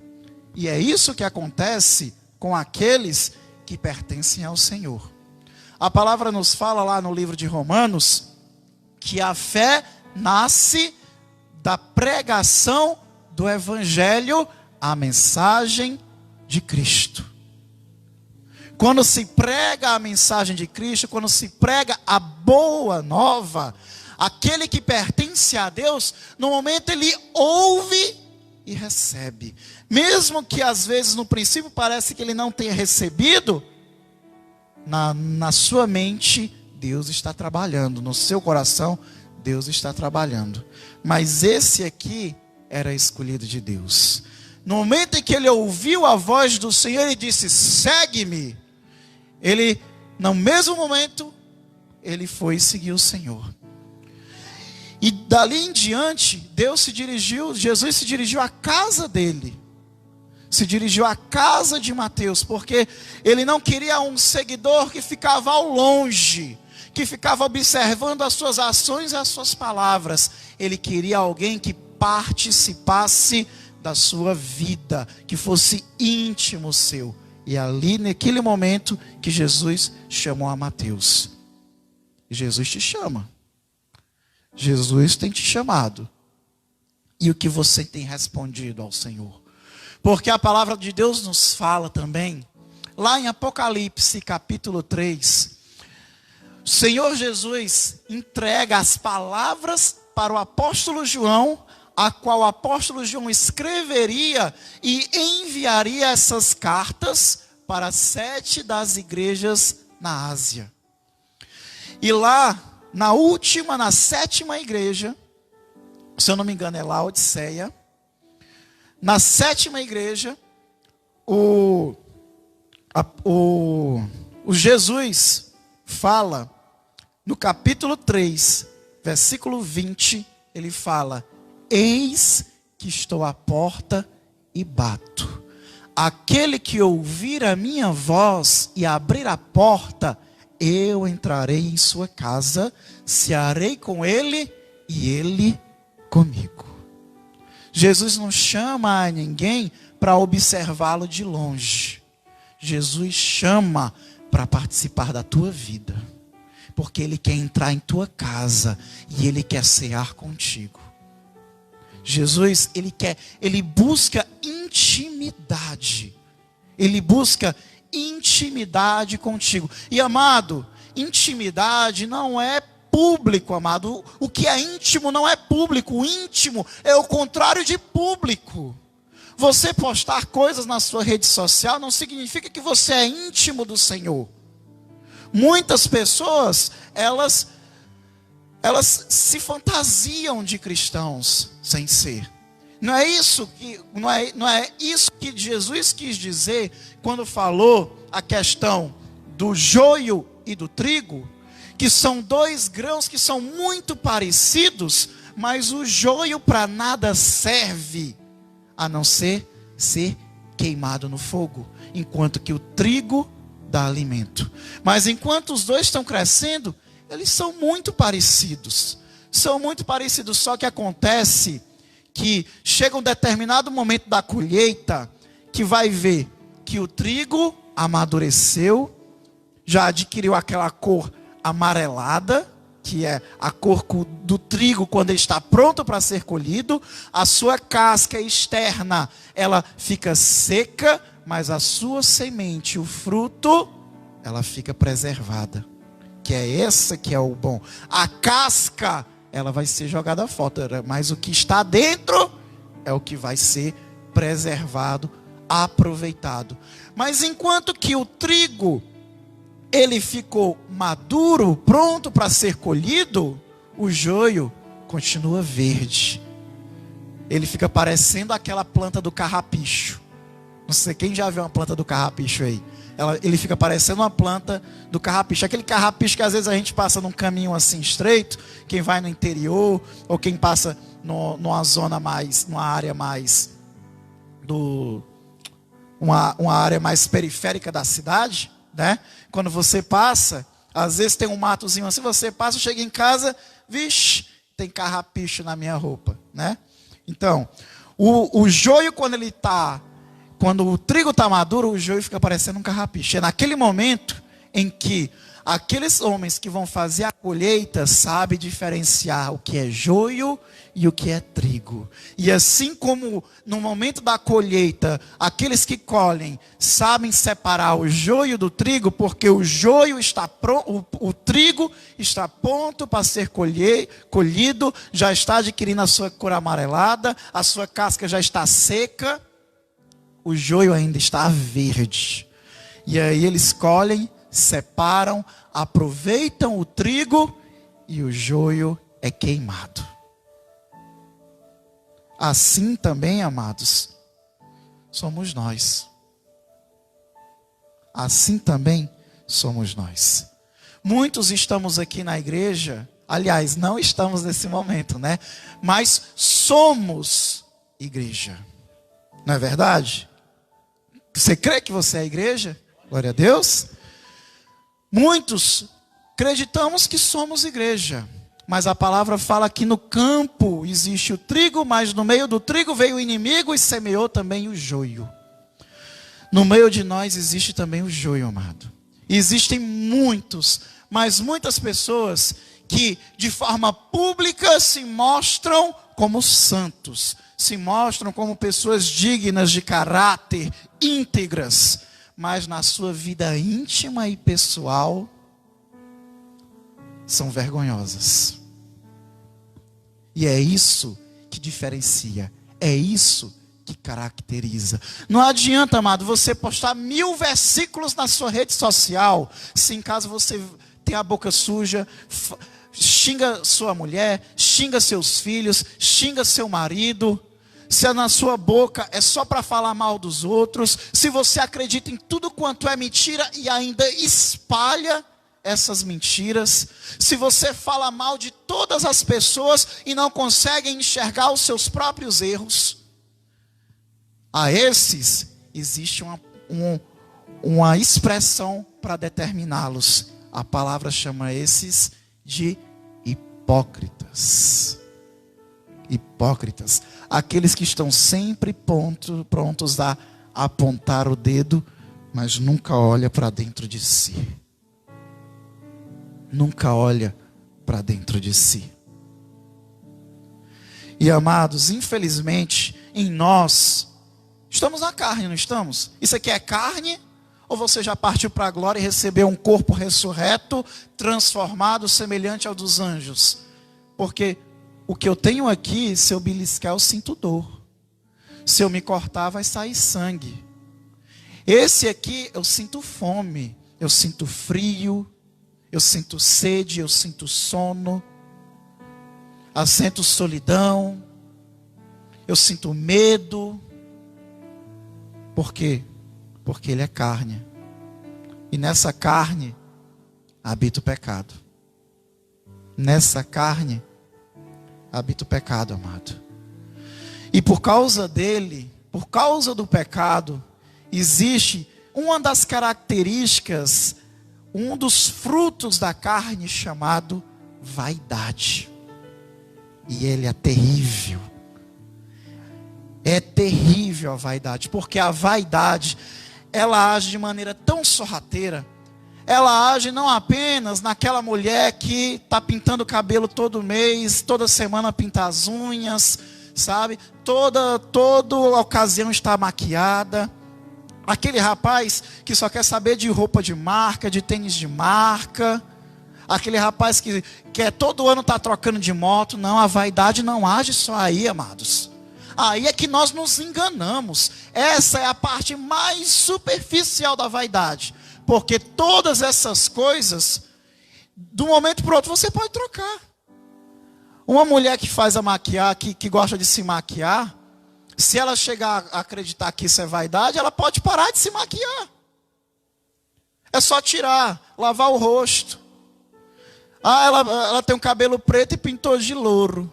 E é isso que acontece com aqueles que pertencem ao Senhor. A palavra nos fala lá no livro de Romanos que a fé nasce da pregação do Evangelho, a mensagem de Cristo. Quando se prega a mensagem de Cristo, quando se prega a boa nova, aquele que pertence a Deus, no momento ele ouve e recebe. Mesmo que às vezes no princípio parece que ele não tenha recebido, na sua mente Deus está trabalhando, no seu coração Deus está trabalhando. Mas esse aqui era escolhido de Deus. No momento em que ele ouviu a voz do Senhor, ele disse: segue-me. Ele, no mesmo momento, ele foi seguir o Senhor. E dali em diante, Jesus se dirigiu à casa dele. Se dirigiu à casa de Mateus, porque ele não queria um seguidor que ficava ao longe, que ficava observando as suas ações e as suas palavras. Ele queria alguém que participasse da sua vida, que fosse íntimo seu. E ali, naquele momento, que Jesus chamou a Mateus. Jesus te chama. Jesus tem te chamado. E o que você tem respondido ao Senhor? Porque a palavra de Deus nos fala também, lá em Apocalipse capítulo 3, o Senhor Jesus entrega as palavras para o apóstolo João, a qual o apóstolo João escreveria e enviaria essas cartas para 7 das igrejas na Ásia. E lá, na 7ª igreja, se eu não me engano é Laodiceia, na 7ª igreja, o Jesus fala, no capítulo 3, versículo 20, ele fala: eis que estou à porta e bato. Aquele que ouvir a minha voz e abrir a porta, eu entrarei em sua casa, cearei com ele e ele comigo. Jesus não chama a ninguém para observá-lo de longe. Jesus chama para participar da tua vida, porque Ele quer entrar em tua casa e Ele quer cear contigo. Jesus, Ele busca intimidade. Ele busca intimidade contigo. E amado, intimidade não é público, amado. O que é íntimo não é público. O íntimo é o contrário de público. Você postar coisas na sua rede social não significa que você é íntimo do Senhor. Muitas pessoas, elas se fantasiam de cristãos sem ser. Não é isso que Jesus quis dizer quando falou a questão do joio e do trigo, que são dois grãos que são muito parecidos, mas o joio para nada serve a não ser queimado no fogo, enquanto que o trigo dá alimento. Mas enquanto os dois estão crescendo, eles são muito parecidos. Só que acontece que chega um determinado momento da colheita que vai ver que o trigo amadureceu, já adquiriu aquela cor amarelada, que é a cor do trigo quando ele está pronto para ser colhido. A sua casca externa, ela fica seca, mas a sua semente, o fruto, ela fica preservada. Que é essa que é o bom. A casca, ela vai ser jogada fora, mas o que está dentro é o que vai ser preservado, aproveitado. Mas enquanto que o trigo, ele ficou maduro, pronto para ser colhido, o joio continua verde. Ele fica parecendo aquela planta do carrapicho. Não sei quem já viu uma planta do carrapicho aí. Ele fica parecendo uma planta do carrapicho. Aquele carrapicho que às vezes a gente passa num caminho assim estreito, quem vai no interior, ou quem passa numa zona mais, numa área mais uma área mais periférica da cidade, né? Quando você passa, às vezes tem um matozinho assim, você passa, chega em casa, vixe, tem carrapicho na minha roupa, né? Então, o joio quando o trigo está maduro, o joio fica parecendo um carrapicho. É naquele momento em que aqueles homens que vão fazer a colheita sabem diferenciar o que é joio e o que é trigo. E assim como no momento da colheita, aqueles que colhem sabem separar o joio do trigo, porque o joio está pronto, o trigo está pronto para ser colhido, já está adquirindo a sua cor amarelada, a sua casca já está seca, o joio ainda está verde. E aí eles colhem, separam, aproveitam o trigo e o joio é queimado. Assim também, amados, somos nós. Assim também somos nós. Muitos estamos aqui na igreja, aliás, não estamos nesse momento, né? Mas somos igreja. Não é verdade? Você crê que você é igreja? Glória a Deus. Muitos acreditamos que somos igreja, mas a palavra fala que no campo existe o trigo, mas no meio do trigo veio o inimigo e semeou também o joio. No meio de nós existe também o joio, amado. Existem muitas pessoas que de forma pública se mostram como santos, se mostram como pessoas dignas de caráter, íntegras, mas na sua vida íntima e pessoal são vergonhosas. E é isso que diferencia, é isso que caracteriza. Não adianta, amado, você postar 1000 versículos na sua rede social, se em caso você tem a boca suja, xinga sua mulher, xinga seus filhos, xinga seu marido, se na sua boca é só para falar mal dos outros, se você acredita em tudo quanto é mentira e ainda espalha essas mentiras, se você fala mal de todas as pessoas e não consegue enxergar os seus próprios erros, a esses existe uma expressão para determiná-los. A palavra chama esses de hipócritas. Hipócritas, aqueles que estão sempre prontos a apontar o dedo, mas nunca olha para dentro de si. Nunca olha para dentro de si. E amados, infelizmente, em nós, estamos na carne, não estamos? Isso aqui é carne? Ou você já partiu para a glória e recebeu um corpo ressurreto, transformado, semelhante ao dos anjos? Porque o que eu tenho aqui, se eu beliscar, eu sinto dor. Se eu me cortar, vai sair sangue. Esse aqui, eu sinto fome, eu sinto frio, eu sinto sede, eu sinto sono, eu sinto solidão, eu sinto medo. Por quê? Porque ele é carne. E nessa carne habita o pecado. Nessa carne habita o pecado, amado. E por causa dele, por causa do pecado, existe uma das características, um dos frutos da carne chamado vaidade. E ele é terrível. É terrível a vaidade, porque a vaidade, ela age de maneira tão sorrateira. Ela age não apenas naquela mulher que está pintando o cabelo todo mês, toda semana pinta as unhas, sabe? Toda ocasião está maquiada. Aquele rapaz que só quer saber de roupa de marca, de tênis de marca. Aquele rapaz que quer todo ano estar trocando de moto. Não, a vaidade não age só aí, amados. Aí é que nós nos enganamos. Essa é a parte mais superficial da vaidade. Porque todas essas coisas, de um momento para o outro, você pode trocar. Uma mulher que faz a maquiagem, que gosta de se maquiar, se ela chegar a acreditar que isso é vaidade, ela pode parar de se maquiar. É só tirar, lavar o rosto. Ela tem um cabelo preto e pintou de louro.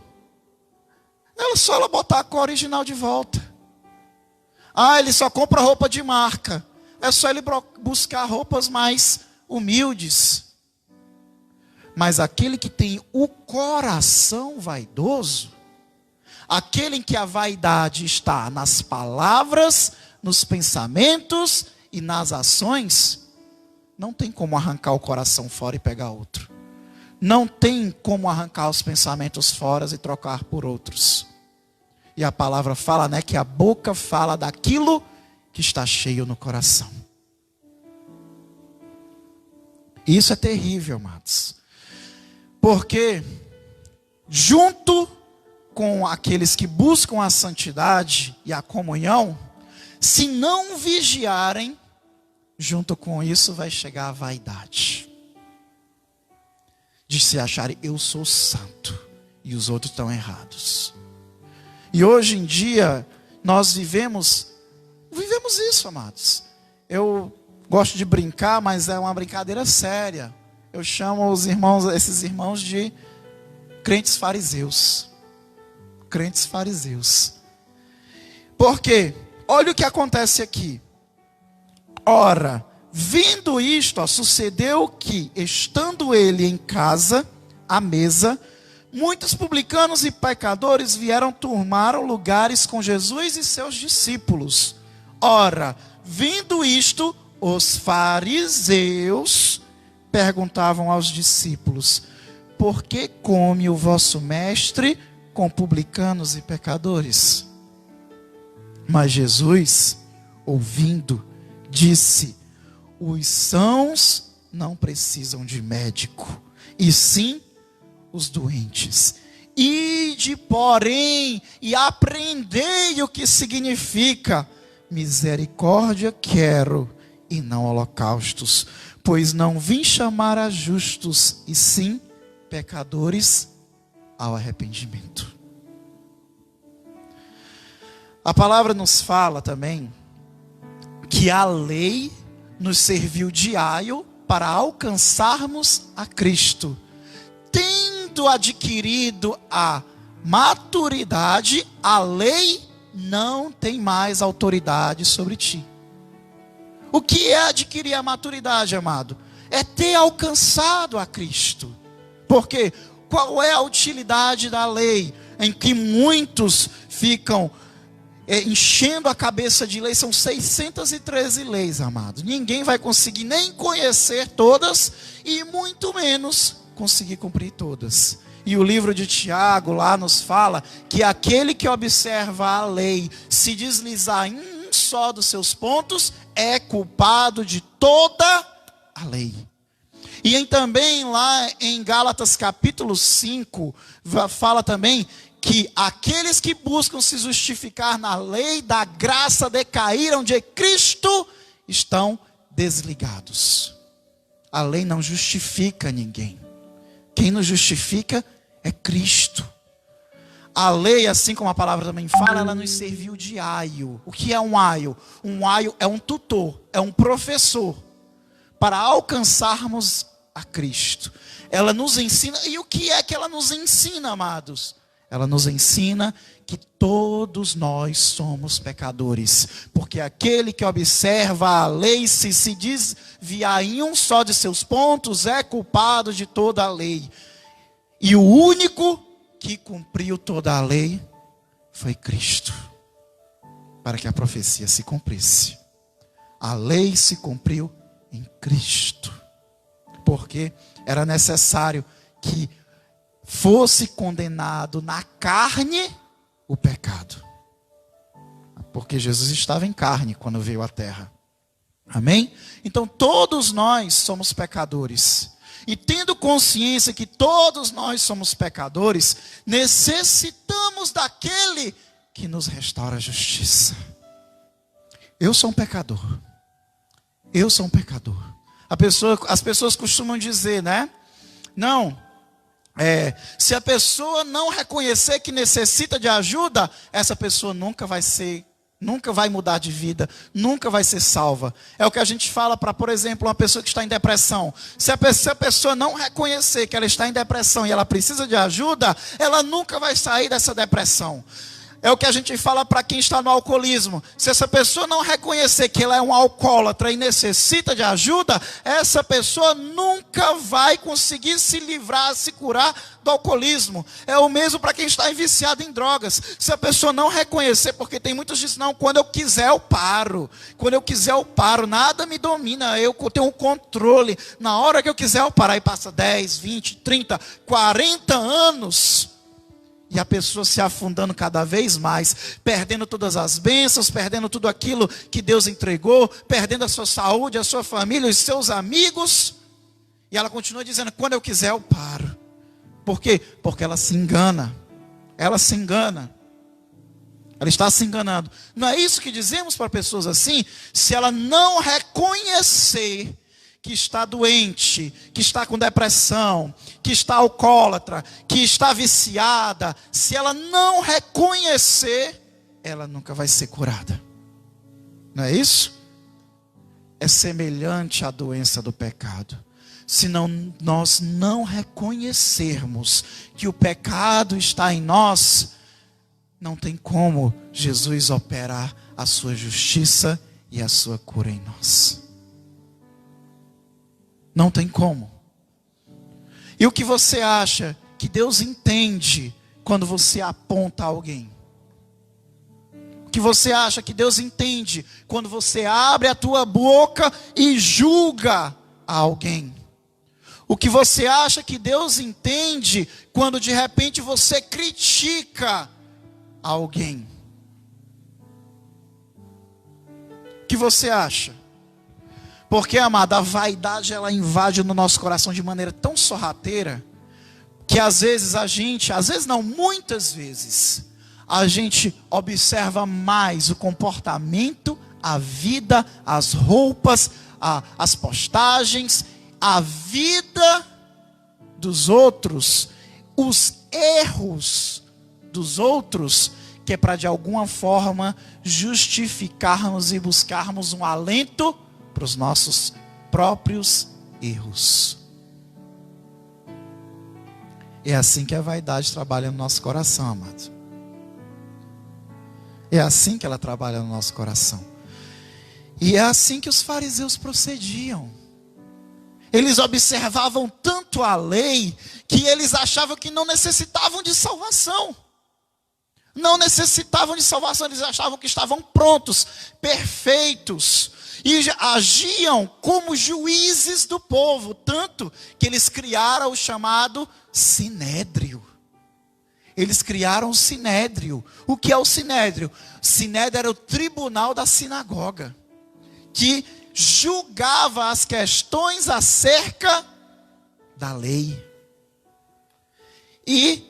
É só ela botar a cor original de volta. Ele só compra roupa de marca. É só ele buscar roupas mais humildes. Mas aquele que tem o coração vaidoso, aquele em que a vaidade está nas palavras, nos pensamentos e nas ações, não tem como arrancar o coração fora e pegar outro. Não tem como arrancar os pensamentos fora e trocar por outros. E a palavra fala, né, que a boca fala daquilo que está cheio no coração. Isso é terrível, amados. Porque junto com aqueles que buscam a santidade e a comunhão, se não vigiarem, junto com isso vai chegar a vaidade. De se acharem, eu sou santo e os outros estão errados. E hoje em dia, nós vivemos isso, amados. Eu gosto de brincar, mas é uma brincadeira séria. Eu chamo esses irmãos de crentes fariseus. Crentes fariseus. Por quê? Olha o que acontece aqui. Ora, vindo isto, sucedeu que, estando ele em casa, à mesa, muitos publicanos e pecadores vieram tomar lugares com Jesus e seus discípulos. Ora, vindo isto, os fariseus perguntavam aos discípulos: por que come o vosso mestre com publicanos e pecadores? Mas Jesus, ouvindo, disse: os sãos não precisam de médico, e sim os doentes. Ide, porém, e aprendei o que significa: misericórdia quero, e não holocaustos, pois não vim chamar a justos, e sim pecadores ao arrependimento. A palavra nos fala também que a lei nos serviu de aio para alcançarmos a Cristo. Tendo adquirido a maturidade, a lei não tem mais autoridade sobre ti. O que é adquirir a maturidade, amado? É ter alcançado a Cristo. Porque qual é a utilidade da lei? Em que muitos ficam enchendo a cabeça de lei. São 613 leis, amados. Ninguém vai conseguir nem conhecer todas e muito menos conseguir cumprir todas. E o livro de Tiago lá nos fala que aquele que observa a lei se deslizar em um só dos seus pontos é culpado de toda a lei. E também lá em Gálatas capítulo 5 fala também que aqueles que buscam se justificar na lei da graça decaíram de Cristo estão desligados. A lei não justifica ninguém. Quem nos justifica é Cristo. A lei, assim como a palavra também fala, ela nos serviu de aio. O que é um aio? Um aio é um tutor, é um professor para alcançarmos a Cristo. Ela nos ensina, e o que é que ela nos ensina, amados? Ela nos ensina que todos nós somos pecadores, porque aquele que observa a lei, se desviar em um só de seus pontos, é culpado de toda a lei. E o único que cumpriu toda a lei foi Cristo, para que a profecia se cumprisse. A lei se cumpriu em Cristo, porque era necessário que fosse condenado na carne o pecado. Porque Jesus estava em carne quando veio à terra. Amém? Então todos nós somos pecadores. E tendo consciência que todos nós somos pecadores, necessitamos daquele que nos restaura a justiça. Eu sou um pecador. Eu sou um pecador. As pessoas costumam dizer, né? Não. Se a pessoa não reconhecer que necessita de ajuda, essa pessoa nunca vai mudar de vida, nunca vai ser salva. É o que a gente fala para, por exemplo, uma pessoa que está em depressão. Se a pessoa não reconhecer que ela está em depressão e ela precisa de ajuda, ela nunca vai sair dessa depressão. É o que a gente fala para quem está no alcoolismo. Se essa pessoa não reconhecer que ela é um alcoólatra e necessita de ajuda, essa pessoa nunca vai conseguir se livrar, se curar do alcoolismo. É o mesmo para quem está viciado em drogas. Se a pessoa não reconhecer, porque tem muitos que dizem, não, quando eu quiser eu paro. Quando eu quiser eu paro, nada me domina, eu tenho um controle. Na hora que eu quiser eu paro, aí passa 10, 20, 30, 40 anos... E a pessoa se afundando cada vez mais, perdendo todas as bênçãos, perdendo tudo aquilo que Deus entregou, perdendo a sua saúde, a sua família, os seus amigos. E ela continua dizendo, quando eu quiser eu paro. Por quê? Porque ela se engana. Ela se engana. Ela está se enganando. Não é isso que dizemos para pessoas assim? Se ela não reconhecer que está doente, que está com depressão, que está alcoólatra, que está viciada, se ela não reconhecer, ela nunca vai ser curada. Não é isso? É semelhante à doença do pecado. Se nós não reconhecermos que o pecado está em nós, não tem como Jesus operar a sua justiça e a sua cura em nós. Não tem como. E o que você acha que Deus entende quando você aponta alguém? O que você acha que Deus entende quando você abre a tua boca e julga alguém? O que você acha que Deus entende quando de repente você critica alguém? O que você acha? Porque, amada, a vaidade ela invade no nosso coração de maneira tão sorrateira, que às vezes muitas vezes, a gente observa mais o comportamento, a vida, as roupas, as postagens, a vida dos outros, os erros dos outros, que é para de alguma forma justificarmos e buscarmos um alento para os nossos próprios erros. É assim que a vaidade trabalha no nosso coração, amado. É assim que ela trabalha no nosso coração. E é assim que os fariseus procediam. Eles observavam tanto a lei que eles achavam que não necessitavam de salvação. Não necessitavam de salvação, eles achavam que estavam prontos, perfeitos. E agiam como juízes do povo, tanto que eles criaram o chamado Sinédrio. Eles criaram o Sinédrio. O que é o Sinédrio? O Sinédrio era o tribunal da sinagoga, que julgava as questões acerca da lei. E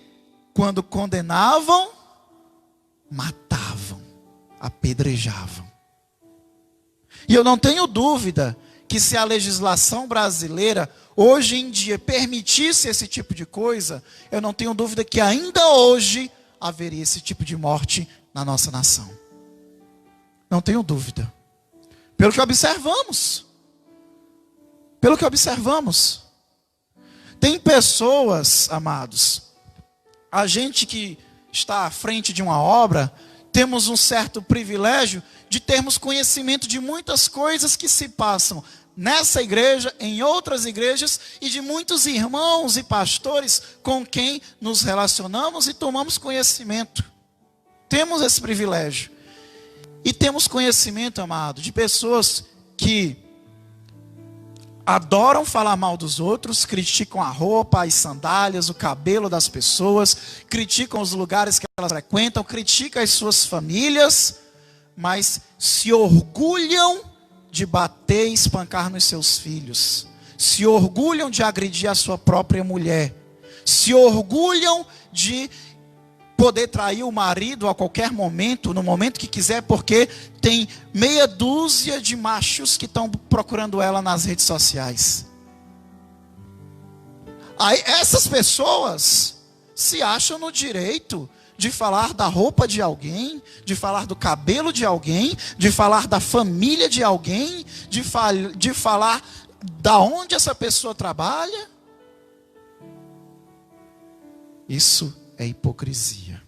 quando condenavam, matavam, apedrejavam. E eu não tenho dúvida que se a legislação brasileira hoje em dia permitisse esse tipo de coisa, eu não tenho dúvida que ainda hoje haveria esse tipo de morte na nossa nação. Não tenho dúvida. Pelo que observamos. Pelo que observamos. Tem pessoas, amados, a gente que está à frente de uma obra, temos um certo privilégio de termos conhecimento de muitas coisas que se passam nessa igreja, em outras igrejas, e de muitos irmãos e pastores com quem nos relacionamos e tomamos conhecimento. Temos esse privilégio. E temos conhecimento, amado, de pessoas que adoram falar mal dos outros, criticam a roupa, as sandálias, o cabelo das pessoas, criticam os lugares que elas frequentam, criticam as suas famílias, mas se orgulham de bater e espancar nos seus filhos, se orgulham de agredir a sua própria mulher, se orgulham de poder trair o marido a qualquer momento, no momento que quiser, porque tem meia dúzia de machos que estão procurando ela nas redes sociais. Aí essas pessoas se acham no direito de falar da roupa de alguém, de falar do cabelo de alguém, de falar da família de alguém, de falar da onde essa pessoa trabalha. Isso é hipocrisia.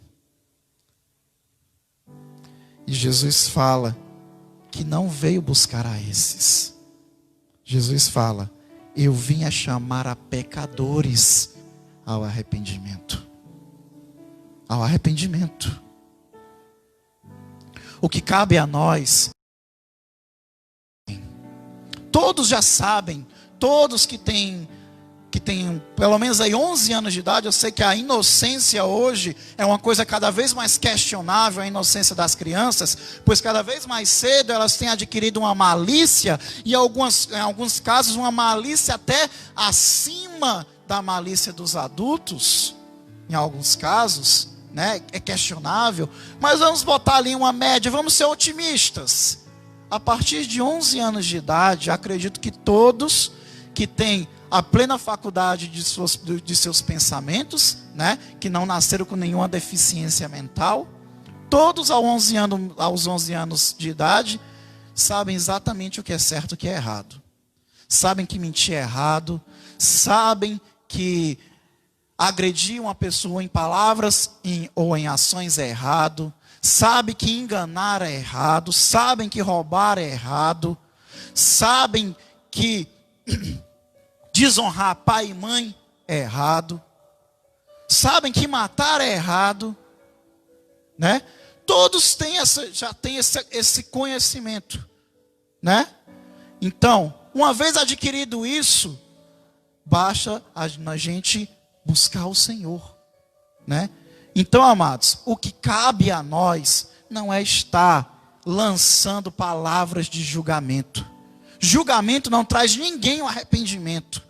E Jesus fala que não veio buscar a esses. Jesus fala: eu vim a chamar a pecadores ao arrependimento. Ao arrependimento. O que cabe a nós, todos já sabem, todos que têm pelo menos aí 11 anos de idade, eu sei que a inocência hoje é uma coisa cada vez mais questionável, a inocência das crianças, pois cada vez mais cedo elas têm adquirido uma malícia, e em alguns casos uma malícia até acima da malícia dos adultos, em alguns casos, né? É questionável, mas vamos botar ali uma média, vamos ser otimistas. A partir de 11 anos de idade, acredito que todos que têm a plena faculdade de seus pensamentos, né, que não nasceram com nenhuma deficiência mental, todos aos 11 anos de idade, sabem exatamente o que é certo e o que é errado. Sabem que mentir é errado, sabem que agredir uma pessoa em palavras ou em ações é errado, sabem que enganar é errado, sabem que roubar é errado, sabem que desonrar pai e mãe é errado, sabem que matar é errado, né? Todos já têm esse conhecimento, né? Então, uma vez adquirido isso, basta a gente buscar o Senhor, né? Então, amados, o que cabe a nós não é estar lançando palavras de julgamento. Julgamento não traz ninguém ao arrependimento.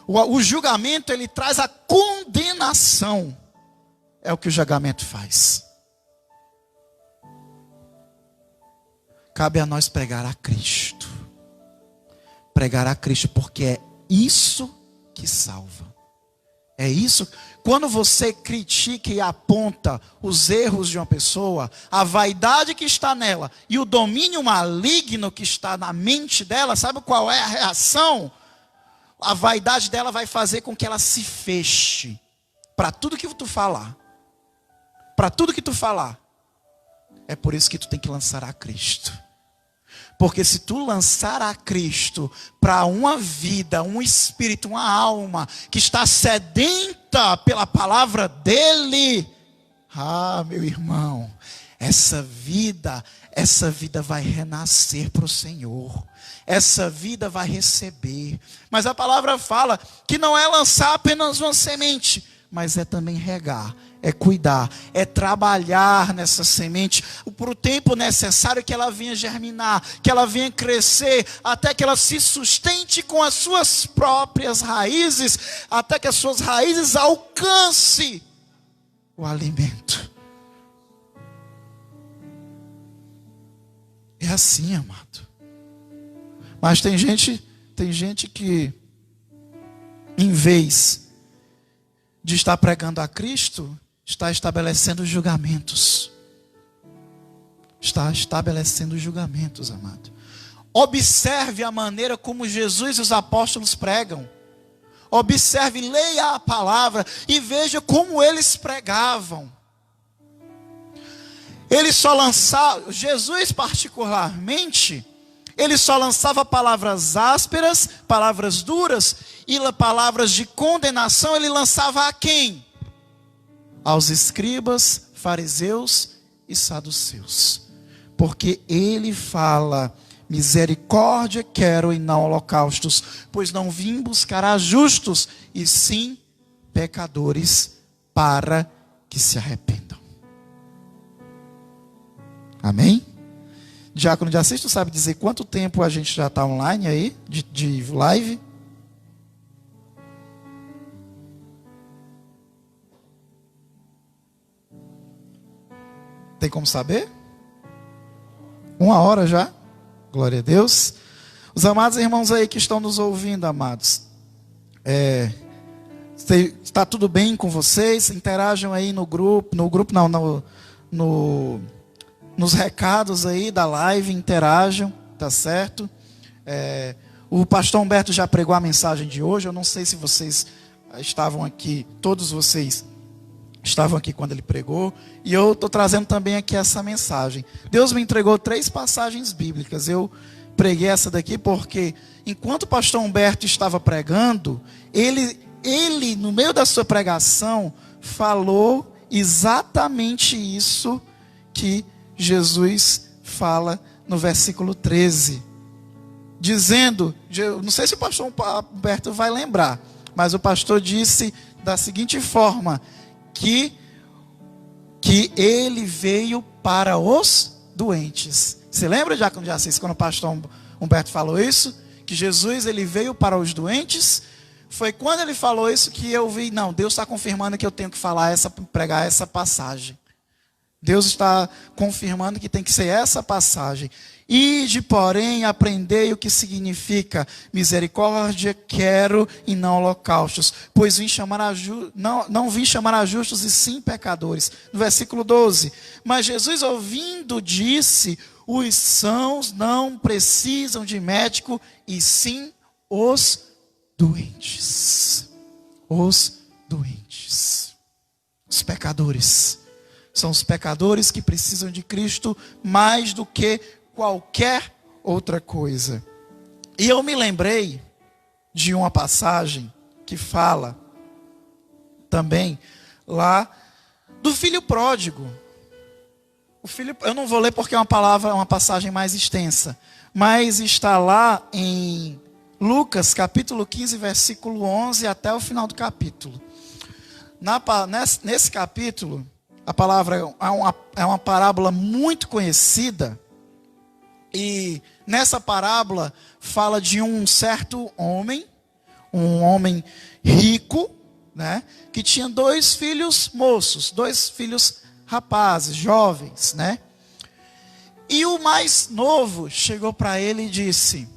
O julgamento, ele traz a condenação. É o que o julgamento faz. Cabe a nós pregar a Cristo. Pregar a Cristo, porque é isso que salva. É isso. Quando você critica e aponta os erros de uma pessoa, a vaidade que está nela e o domínio maligno que está na mente dela, sabe qual é a reação? A vaidade dela vai fazer com que ela se feche para tudo que tu falar. Para tudo que tu falar. É por isso que tu tem que lançar a Cristo. Porque se tu lançar a Cristo para uma vida, um espírito, uma alma que está sedenta pela palavra dele, meu irmão, essa vida vai renascer para o Senhor. Essa vida vai receber. Mas a palavra fala que não é lançar apenas uma semente, mas é também regar, é cuidar, é trabalhar nessa semente por o tempo necessário que ela venha germinar, que ela venha crescer, até que ela se sustente com as suas próprias raízes, até que as suas raízes alcancem o alimento. É assim, amado. Mas tem gente que, em vez de estar pregando a Cristo, está estabelecendo julgamentos. Está estabelecendo julgamentos, amado. Observe a maneira como Jesus e os apóstolos pregam. Observe, leia a palavra e veja como eles pregavam. Eles só lançavam, Jesus particularmente, ele só lançava palavras ásperas, palavras duras, e palavras de condenação ele lançava a quem? Aos escribas, fariseus e saduceus. Porque ele fala: misericórdia quero e não holocaustos, pois não vim buscar a justos, e sim pecadores, para que se arrependam. Amém? Diácono de Assis, tu sabe dizer quanto tempo a gente já está online aí, de live? Tem como saber? 1 hora já? Glória a Deus. Os amados irmãos aí que estão nos ouvindo, amados, está tudo bem com vocês? Interajam aí nos recados aí da live, interajam, tá certo? O pastor Humberto já pregou a mensagem de hoje. Eu não sei se vocês estavam aqui, todos vocês estavam aqui quando ele pregou, e eu estou trazendo também aqui essa mensagem. Deus me entregou 3 passagens bíblicas. Eu preguei essa daqui porque, enquanto o pastor Humberto estava pregando, ele no meio da sua pregação, falou exatamente isso que Jesus fala no versículo 13. Dizendo, não sei se o pastor Humberto vai lembrar, mas o pastor disse da seguinte forma: que ele veio para os doentes. Você lembra, Diácono de Assis, quando o pastor Humberto falou isso? Que Jesus, ele veio para os doentes? Foi quando ele falou isso que eu vi, não, Deus está confirmando que eu tenho que pregar essa passagem. Deus está confirmando que tem que ser essa passagem. Ide, porém, aprendei o que significa misericórdia quero e não holocaustos, pois não vim chamar a justos e sim pecadores. No versículo 12, mas Jesus ouvindo disse: os sãos não precisam de médico, e sim os doentes. Os doentes. Os pecadores. São os pecadores que precisam de Cristo mais do que qualquer outra coisa. E eu me lembrei de uma passagem que fala também lá do filho pródigo. Eu não vou ler porque é uma passagem mais extensa, mas está lá em Lucas capítulo 15, versículo 11 até o final do capítulo. Nesse capítulo, a palavra é uma parábola muito conhecida. E nessa parábola fala de um certo homem, um homem rico, né, que tinha 2 filhos moços, 2 filhos rapazes, jovens, né? E o mais novo chegou para ele e disse: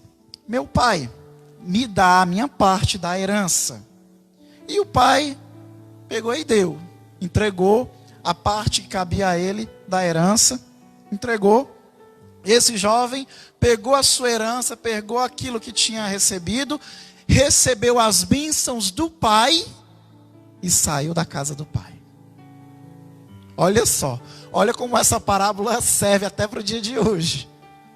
meu pai, me dá a minha parte da herança. E o pai pegou e deu, entregou a parte que cabia a ele da herança, entregou. Esse jovem pegou a sua herança, pegou aquilo que tinha recebido, recebeu as bênçãos do pai e saiu da casa do pai. Olha só, olha como essa parábola serve até para o dia de hoje.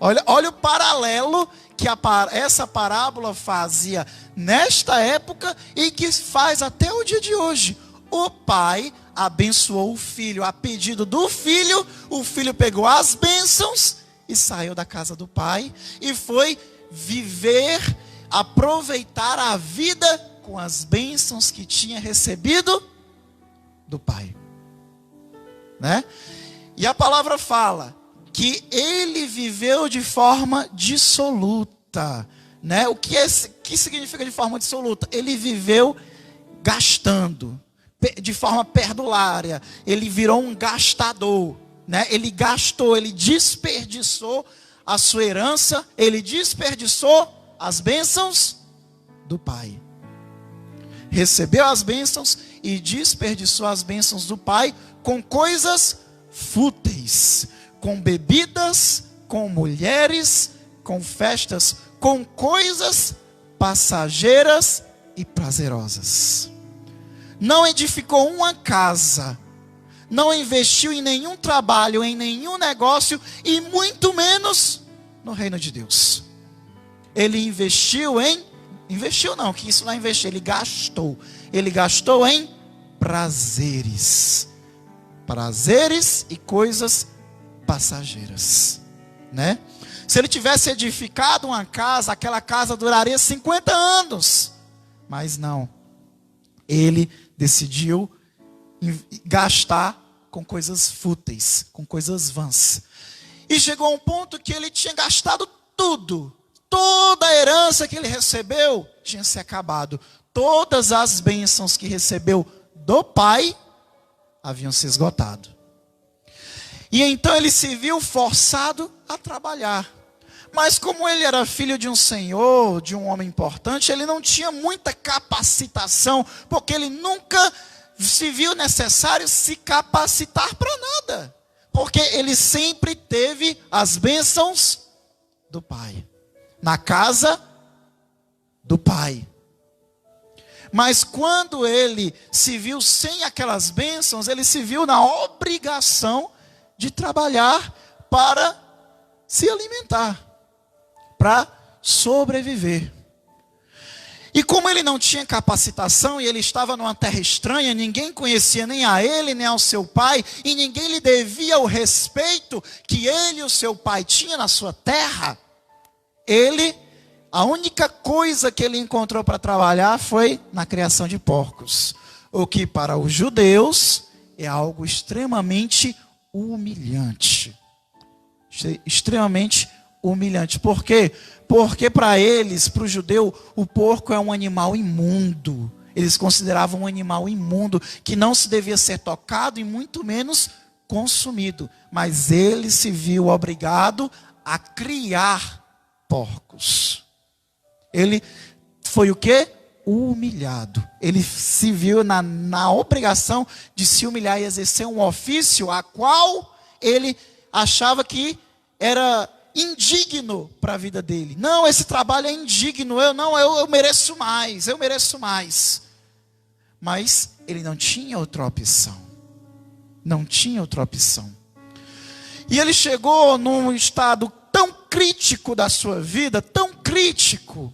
Olha o paralelo que essa parábola fazia nesta época e que faz até o dia de hoje. O pai abençoou o filho. A pedido do filho, o filho pegou as bênçãos e saiu da casa do pai e foi viver, aproveitar a vida com as bênçãos que tinha recebido do pai, né? E a palavra fala que ele viveu de forma dissoluta, né? O que significa de forma dissoluta? Ele viveu gastando, de forma perdulária. Ele virou um gastador, né? Ele gastou, ele desperdiçou a sua herança, ele desperdiçou as bênçãos do pai. Recebeu as bênçãos e desperdiçou as bênçãos do pai com coisas fúteis, com bebidas, com mulheres, com festas, com coisas passageiras e prazerosas. Não edificou uma casa, não investiu em nenhum trabalho, em nenhum negócio e muito menos no reino de Deus. Ele investiu não, que isso não é investir, ele gastou. Ele gastou em prazeres e coisas passageiras, né? Se ele tivesse edificado uma casa, aquela casa duraria 50 anos. Mas não. Ele decidiu gastar com coisas fúteis, com coisas vãs. E chegou a um ponto que ele tinha gastado tudo. Toda a herança que ele recebeu tinha se acabado. Todas as bênçãos que recebeu do pai haviam se esgotado. E então ele se viu forçado a trabalhar. Mas como ele era filho de um senhor, de um homem importante, ele não tinha muita capacitação, porque ele nunca se viu necessário se capacitar para nada. Porque ele sempre teve as bênçãos do pai, na casa do pai. Mas quando ele se viu sem aquelas bênçãos, ele se viu na obrigação de trabalhar para se alimentar, para sobreviver. E como ele não tinha capacitação e ele estava numa terra estranha, ninguém conhecia nem a ele, nem ao seu pai, e ninguém lhe devia o respeito que ele e o seu pai tinham na sua terra, a única coisa que ele encontrou para trabalhar foi na criação de porcos. O que para os judeus é algo extremamente humilhante. Extremamente humilhante. Por quê? Porque para eles, para o judeu, o porco é um animal imundo. Eles consideravam um animal imundo, que não se devia ser tocado e muito menos consumido. Mas ele se viu obrigado a criar porcos. Ele foi o quê? Humilhado. Ele se viu na obrigação de se humilhar e exercer um ofício a qual ele achava que era indigno para a vida dele. Não, esse trabalho é indigno, eu mereço mais, eu mereço mais. Mas ele não tinha outra opção. Não tinha outra opção. E ele chegou num estado tão crítico da sua vida, tão crítico,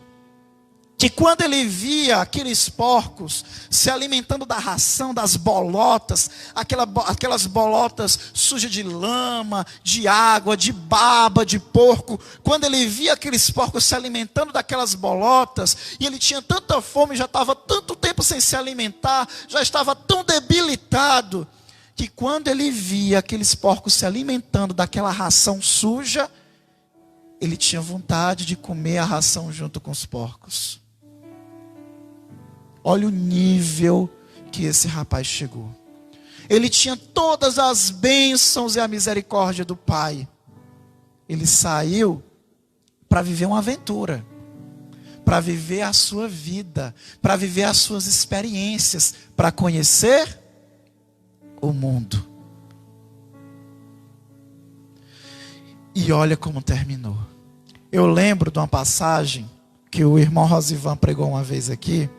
que quando ele via aqueles porcos se alimentando da ração, das bolotas, aquelas bolotas sujas de lama, de água, de baba, de porco, quando ele via aqueles porcos se alimentando daquelas bolotas, e ele tinha tanta fome, já estava tanto tempo sem se alimentar, já estava tão debilitado, que quando ele via aqueles porcos se alimentando daquela ração suja, ele tinha vontade de comer a ração junto com os porcos. Olha o nível que esse rapaz chegou. Ele tinha todas as bênçãos e a misericórdia do pai. Ele saiu para viver uma aventura, para viver a sua vida, para viver as suas experiências, para conhecer o mundo. E olha como terminou. Eu lembro de uma passagem que o irmão Rosivan pregou uma vez aqui.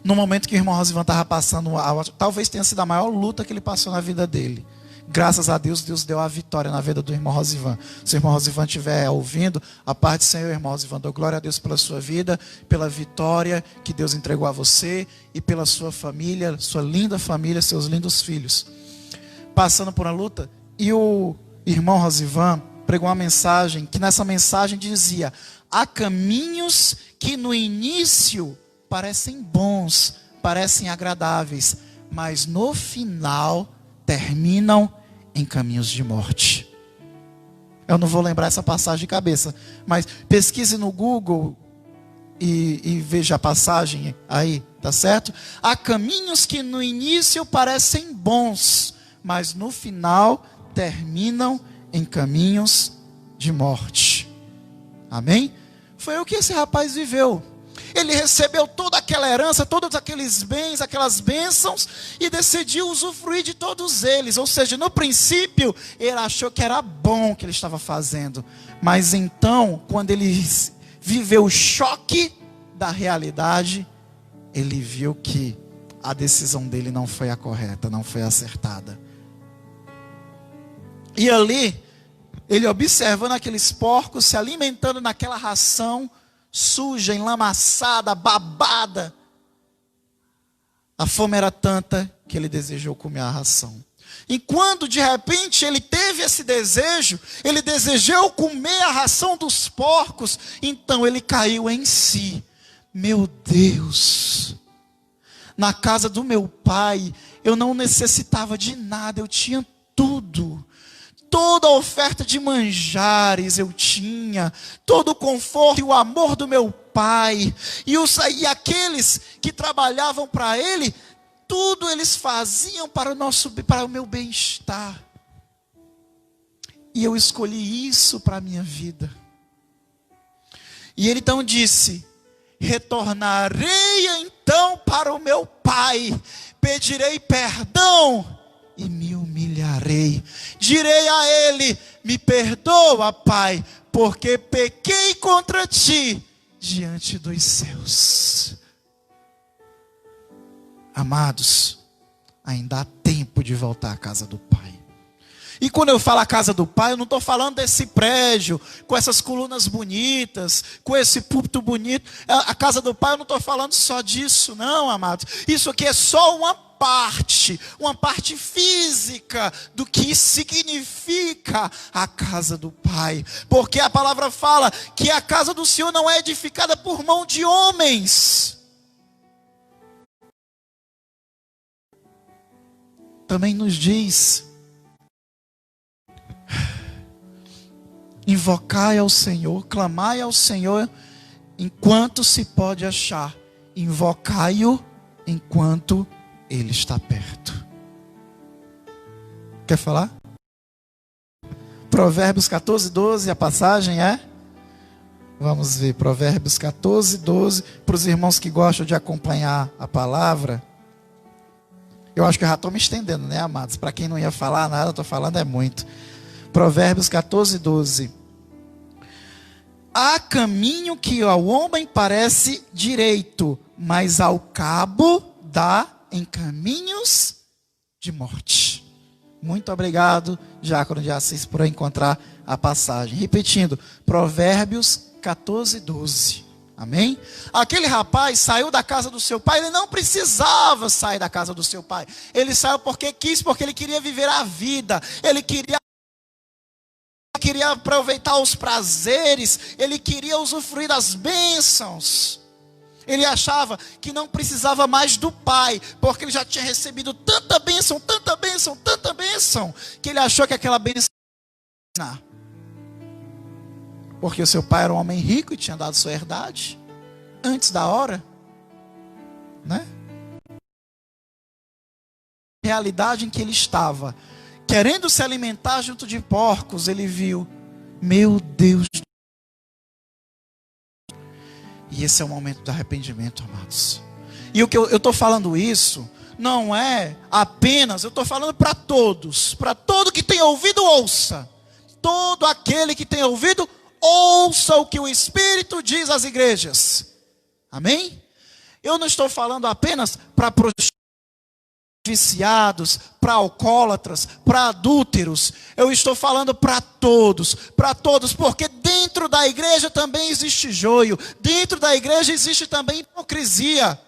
No momento que o irmão Rosivan estava passando, talvez tenha sido a maior luta que ele passou na vida dele. Graças a Deus, Deus deu a vitória na vida do irmão Rosivan. Se o irmão Rosivan estiver ouvindo, a paz do Senhor, irmão Rosivan, dou glória a Deus pela sua vida, pela vitória que Deus entregou a você e pela sua família, sua linda família, seus lindos filhos. Passando por uma luta, e o irmão Rosivan pregou uma mensagem, que nessa mensagem dizia: há caminhos que no início parecem bons, parecem agradáveis, mas no final terminam em caminhos de morte. Eu não vou lembrar essa passagem de cabeça, mas pesquise no Google e veja a passagem aí, tá certo? Há caminhos que no início parecem bons, mas no final terminam em caminhos de morte. Amém? Foi o que esse rapaz viveu. Ele recebeu toda aquela herança, todos aqueles bens, aquelas bênçãos, e decidiu usufruir de todos eles. Ou seja, no princípio, ele achou que era bom o que ele estava fazendo. Mas então, quando ele viveu o choque da realidade, ele viu que a decisão dele não foi a correta, não foi acertada. E ali, ele observando aqueles porcos se alimentando naquela ração suja, enlamaçada, babada. A fome era tanta que ele desejou comer a ração. E quando de repente ele teve esse desejo, ele desejou comer a ração dos porcos, então ele caiu em si. Meu Deus, na casa do meu pai, eu não necessitava de nada, eu tinha tudo. Toda a oferta de manjares eu tinha, todo o conforto e o amor do meu pai, e aqueles que trabalhavam para ele, tudo eles faziam para o meu bem-estar. E eu escolhi isso para a minha vida. E ele então disse: retornarei então para o meu pai, pedirei perdão e me humilharei. Direi a ele: me perdoa, Pai, porque pequei contra ti diante dos céus. Amados, ainda há tempo de voltar à casa do Pai. E quando eu falo a casa do Pai, eu não estou falando desse prédio, com essas colunas bonitas, com esse púlpito bonito. A casa do Pai, eu não estou falando só disso, não, amados. Isso aqui é só uma parte física do que significa a casa do Pai. Porque a palavra fala que a casa do Senhor não é edificada por mão de homens. Também nos diz: invocai ao Senhor, clamai ao Senhor enquanto se pode achar, invocai-o enquanto Ele está perto. Quer falar? Provérbios 14, 12, a passagem é? Vamos ver, Provérbios 14, 12, para os irmãos que gostam de acompanhar a palavra. Eu acho que eu já estou me estendendo, né, amados? Para quem não ia falar nada, eu estou falando é muito. Provérbios 14, 12. Há caminho que ao homem parece direito, mas ao cabo dá em caminhos de morte. Muito obrigado, Diácono de Assis, por encontrar a passagem. Repetindo, Provérbios 14, 12. Amém? Aquele rapaz saiu da casa do seu pai. Ele não precisava sair da casa do seu pai. Ele saiu porque quis, porque ele queria viver a vida. Ele queria aproveitar os prazeres. Ele queria usufruir das bênçãos. Ele achava que não precisava mais do pai, porque ele já tinha recebido tanta bênção, tanta bênção, tanta bênção, que ele achou que aquela bênção não. Porque o seu pai era um homem rico e tinha dado sua herdade antes da hora, né? A realidade em que ele estava, querendo se alimentar junto de porcos, ele viu, meu Deus. E esse é o momento do arrependimento, amados. E o que eu estou falando isso, não é apenas, eu estou falando para todos. Para todo que tem ouvido, ouça. Todo aquele que tem ouvido, ouça o que o Espírito diz às igrejas. Amém? Eu não estou falando apenas para prostitutas. viciados, para alcoólatras, para adúlteros. Eu estou falando para todos, porque dentro da igreja também existe joio, dentro da igreja existe também hipocrisia.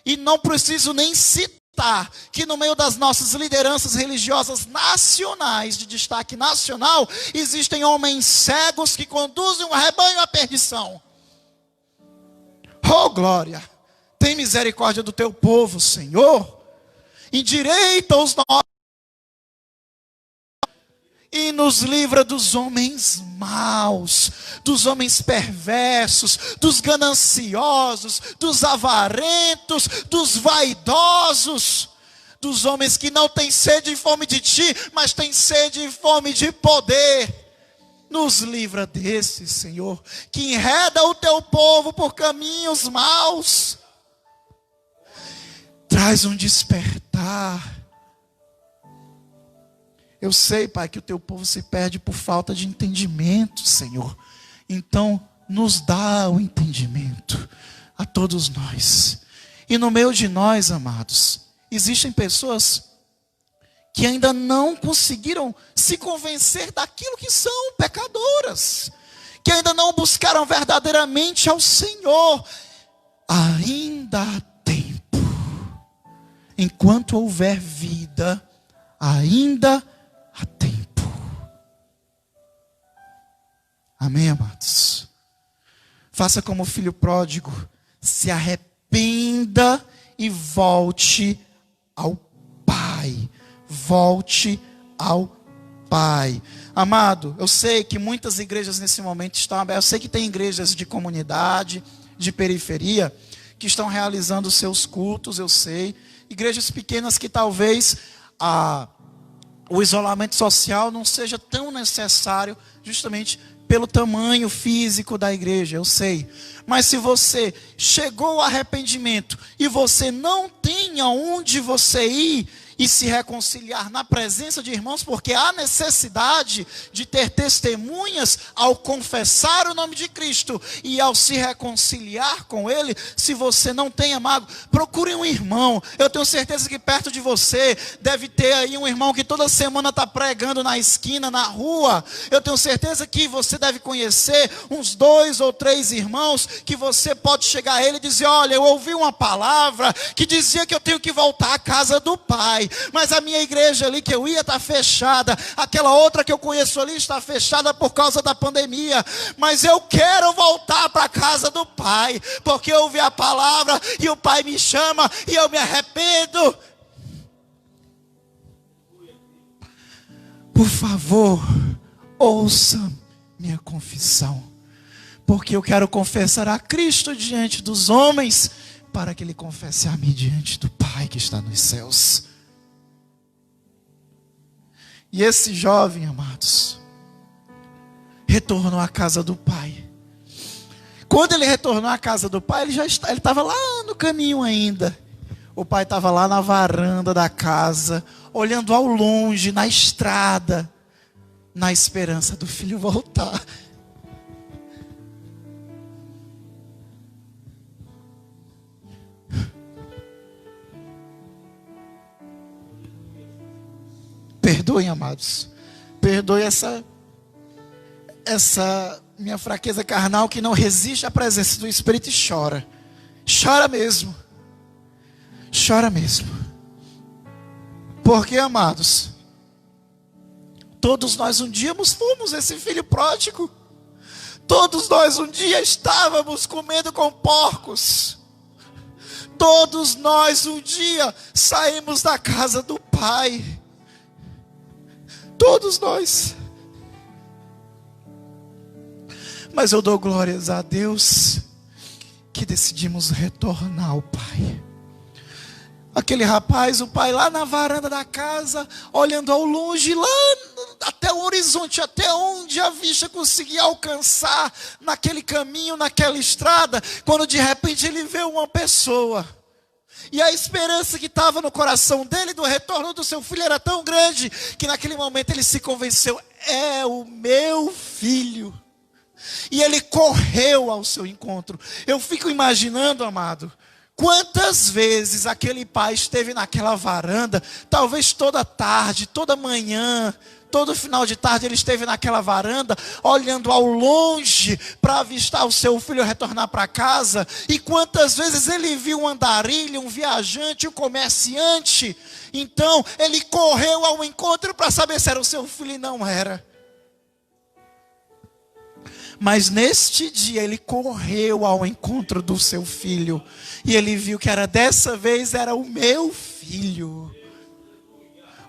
E não preciso nem citar que no meio das nossas lideranças religiosas nacionais, de destaque nacional, existem homens cegos que conduzem um rebanho à perdição. Oh glória! Tem misericórdia do teu povo, Senhor. Endireita os nossos e nos livra dos homens maus, dos homens perversos, dos gananciosos, dos avarentos, dos vaidosos, dos homens que não têm sede e fome de ti, mas têm sede e fome de poder. Nos livra desses, Senhor, que enreda o teu povo por caminhos maus. Traz um despertar. Eu sei, Pai, que o teu povo se perde por falta de entendimento, Senhor. Então, nos dá o entendimento a todos nós. E no meio de nós, amados, existem pessoas que ainda não conseguiram se convencer daquilo que são pecadoras, que ainda não buscaram verdadeiramente ao Senhor. Ainda há tempo. Enquanto houver vida, ainda há tempo. Amém, amados? Faça como o filho pródigo, se arrependa e volte ao Pai. Volte ao Pai. Amado, eu sei que muitas igrejas nesse momento estão abertas. Eu sei que tem igrejas de comunidade, de periferia, que estão realizando seus cultos, eu sei. Igrejas pequenas que talvez o isolamento social não seja tão necessário, justamente pelo tamanho físico da igreja, eu sei. Mas se você chegou ao arrependimento e você não tem aonde você ir e se reconciliar na presença de irmãos, porque há necessidade de ter testemunhas ao confessar o nome de Cristo e ao se reconciliar com Ele. Se você não tem, amado, procure um irmão. Eu tenho certeza que perto de você deve ter aí um irmão que toda semana está pregando na esquina, na rua. Eu tenho certeza que você deve conhecer uns 2 ou 3 irmãos que você pode chegar a ele e dizer: olha, eu ouvi uma palavra que dizia que eu tenho que voltar à casa do Pai, mas a minha igreja ali que eu ia está fechada, aquela outra que eu conheço ali está fechada por causa da pandemia, mas eu quero voltar para a casa do Pai, porque eu ouvi a palavra e o Pai me chama e eu me arrependo. Por favor, ouça minha confissão, porque eu quero confessar a Cristo diante dos homens, para que Ele confesse a mim diante do Pai que está nos céus. E esse jovem, amados, retornou à casa do Pai. Quando ele retornou à casa do Pai, ele estava lá no caminho ainda. O pai estava lá na varanda da casa, olhando ao longe, na estrada, na esperança do filho voltar. Perdoem, amados. Perdoe essa minha fraqueza carnal que não resiste à presença do Espírito e chora. Chora mesmo. Chora mesmo. Porque, amados, todos nós um dia fomos esse filho pródigo. Todos nós um dia estávamos comendo com porcos. Todos nós um dia saímos da casa do Pai. Todos nós. Mas eu dou glórias a Deus que decidimos retornar ao Pai. Aquele rapaz, o pai lá na varanda da casa, olhando ao longe, lá até o horizonte, até onde a vista conseguia alcançar, naquele caminho, naquela estrada, quando de repente ele vê uma pessoa. E a esperança que estava no coração dele do retorno do seu filho era tão grande, que naquele momento ele se convenceu: é o meu filho. E ele correu ao seu encontro. Eu fico imaginando, amado, Quantas vezes aquele pai esteve naquela varanda, talvez toda tarde, toda manhã, todo final de tarde ele esteve naquela varanda, olhando ao longe para avistar o seu filho retornar para casa. E quantas vezes ele viu um andarilho, um viajante, um comerciante. Então ele correu ao encontro para saber se era o seu filho, e não era. Mas neste dia ele correu ao encontro do seu filho. E ele viu que dessa vez era o meu filho.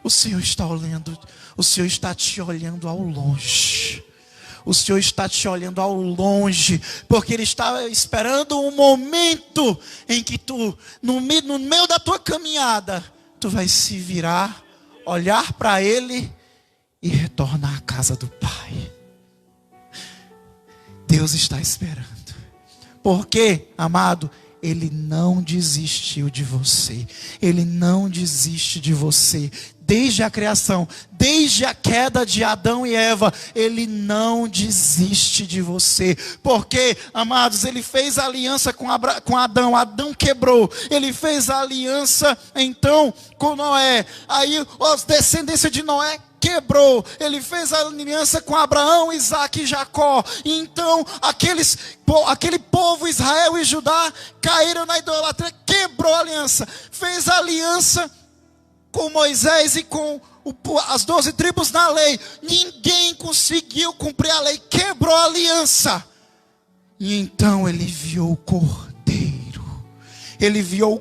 O Senhor está olhando, o Senhor está te olhando ao longe. O Senhor está te olhando ao longe, porque Ele está esperando um momento em que tu, no meio da tua caminhada, tu vai se virar, olhar para Ele e retornar à casa do Pai. Deus está esperando. Porque, amado, Ele não desistiu de você. Ele não desiste de você. Desde a criação, desde a queda de Adão e Eva, Ele não desiste de você. Porque, amados, Ele fez aliança com Adão. Adão quebrou. Ele fez aliança, então, com Noé. Aí, as descendências de Noé quebrou. Ele fez aliança com Abraão, Isaac e Jacó. E então aquele povo, Israel e Judá, caíram na idolatria. Quebrou a aliança. Fez aliança com Moisés e com as 12 tribos na lei. Ninguém conseguiu cumprir a lei. Quebrou a aliança. E então ele enviou o Cordeiro. Ele enviou o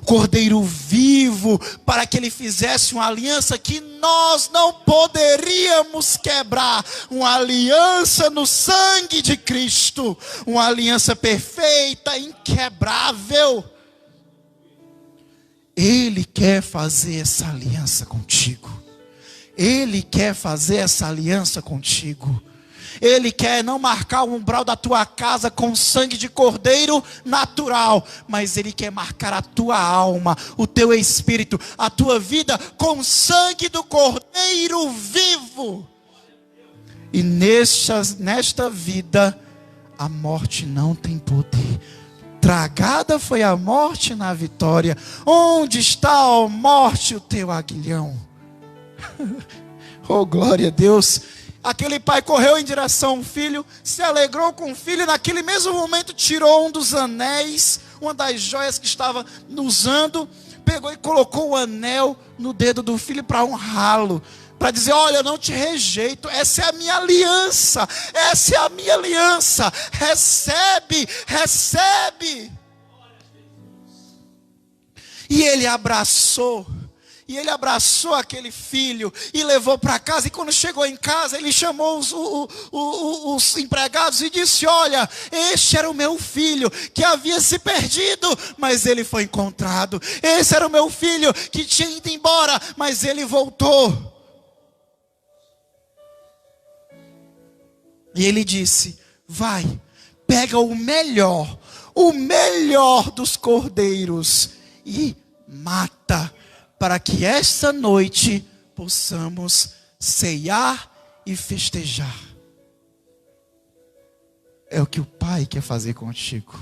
Cordeiro vivo, para que Ele fizesse uma aliança que nós não poderíamos quebrar. Uma aliança no sangue de Cristo. Uma aliança perfeita, inquebrável. Ele quer fazer essa aliança contigo. Ele quer fazer essa aliança contigo. Ele quer não marcar o umbral da tua casa com sangue de cordeiro natural, mas Ele quer marcar a tua alma, o teu espírito, a tua vida com sangue do cordeiro vivo. E nesta vida a morte não tem poder. Tragada foi a morte na vitória. Onde está, ó morte, o teu aguilhão? Oh, glória a Deus. Aquele pai correu em direção ao filho, se alegrou com o filho, e naquele mesmo momento tirou um dos anéis, uma das joias que estava usando, pegou e colocou o anel no dedo do filho para honrá-lo, para dizer: olha, eu não te rejeito, essa é a minha aliança, essa é a minha aliança, recebe, recebe. E ele abraçou aquele filho e levou para casa. E quando chegou em casa, ele chamou os empregados e disse: olha, este era o meu filho que havia se perdido, mas ele foi encontrado. Esse era o meu filho que tinha ido embora, mas ele voltou. E ele disse: vai, pega o melhor dos cordeiros e mata, para que esta noite possamos ceiar e festejar. É o que o Pai quer fazer contigo.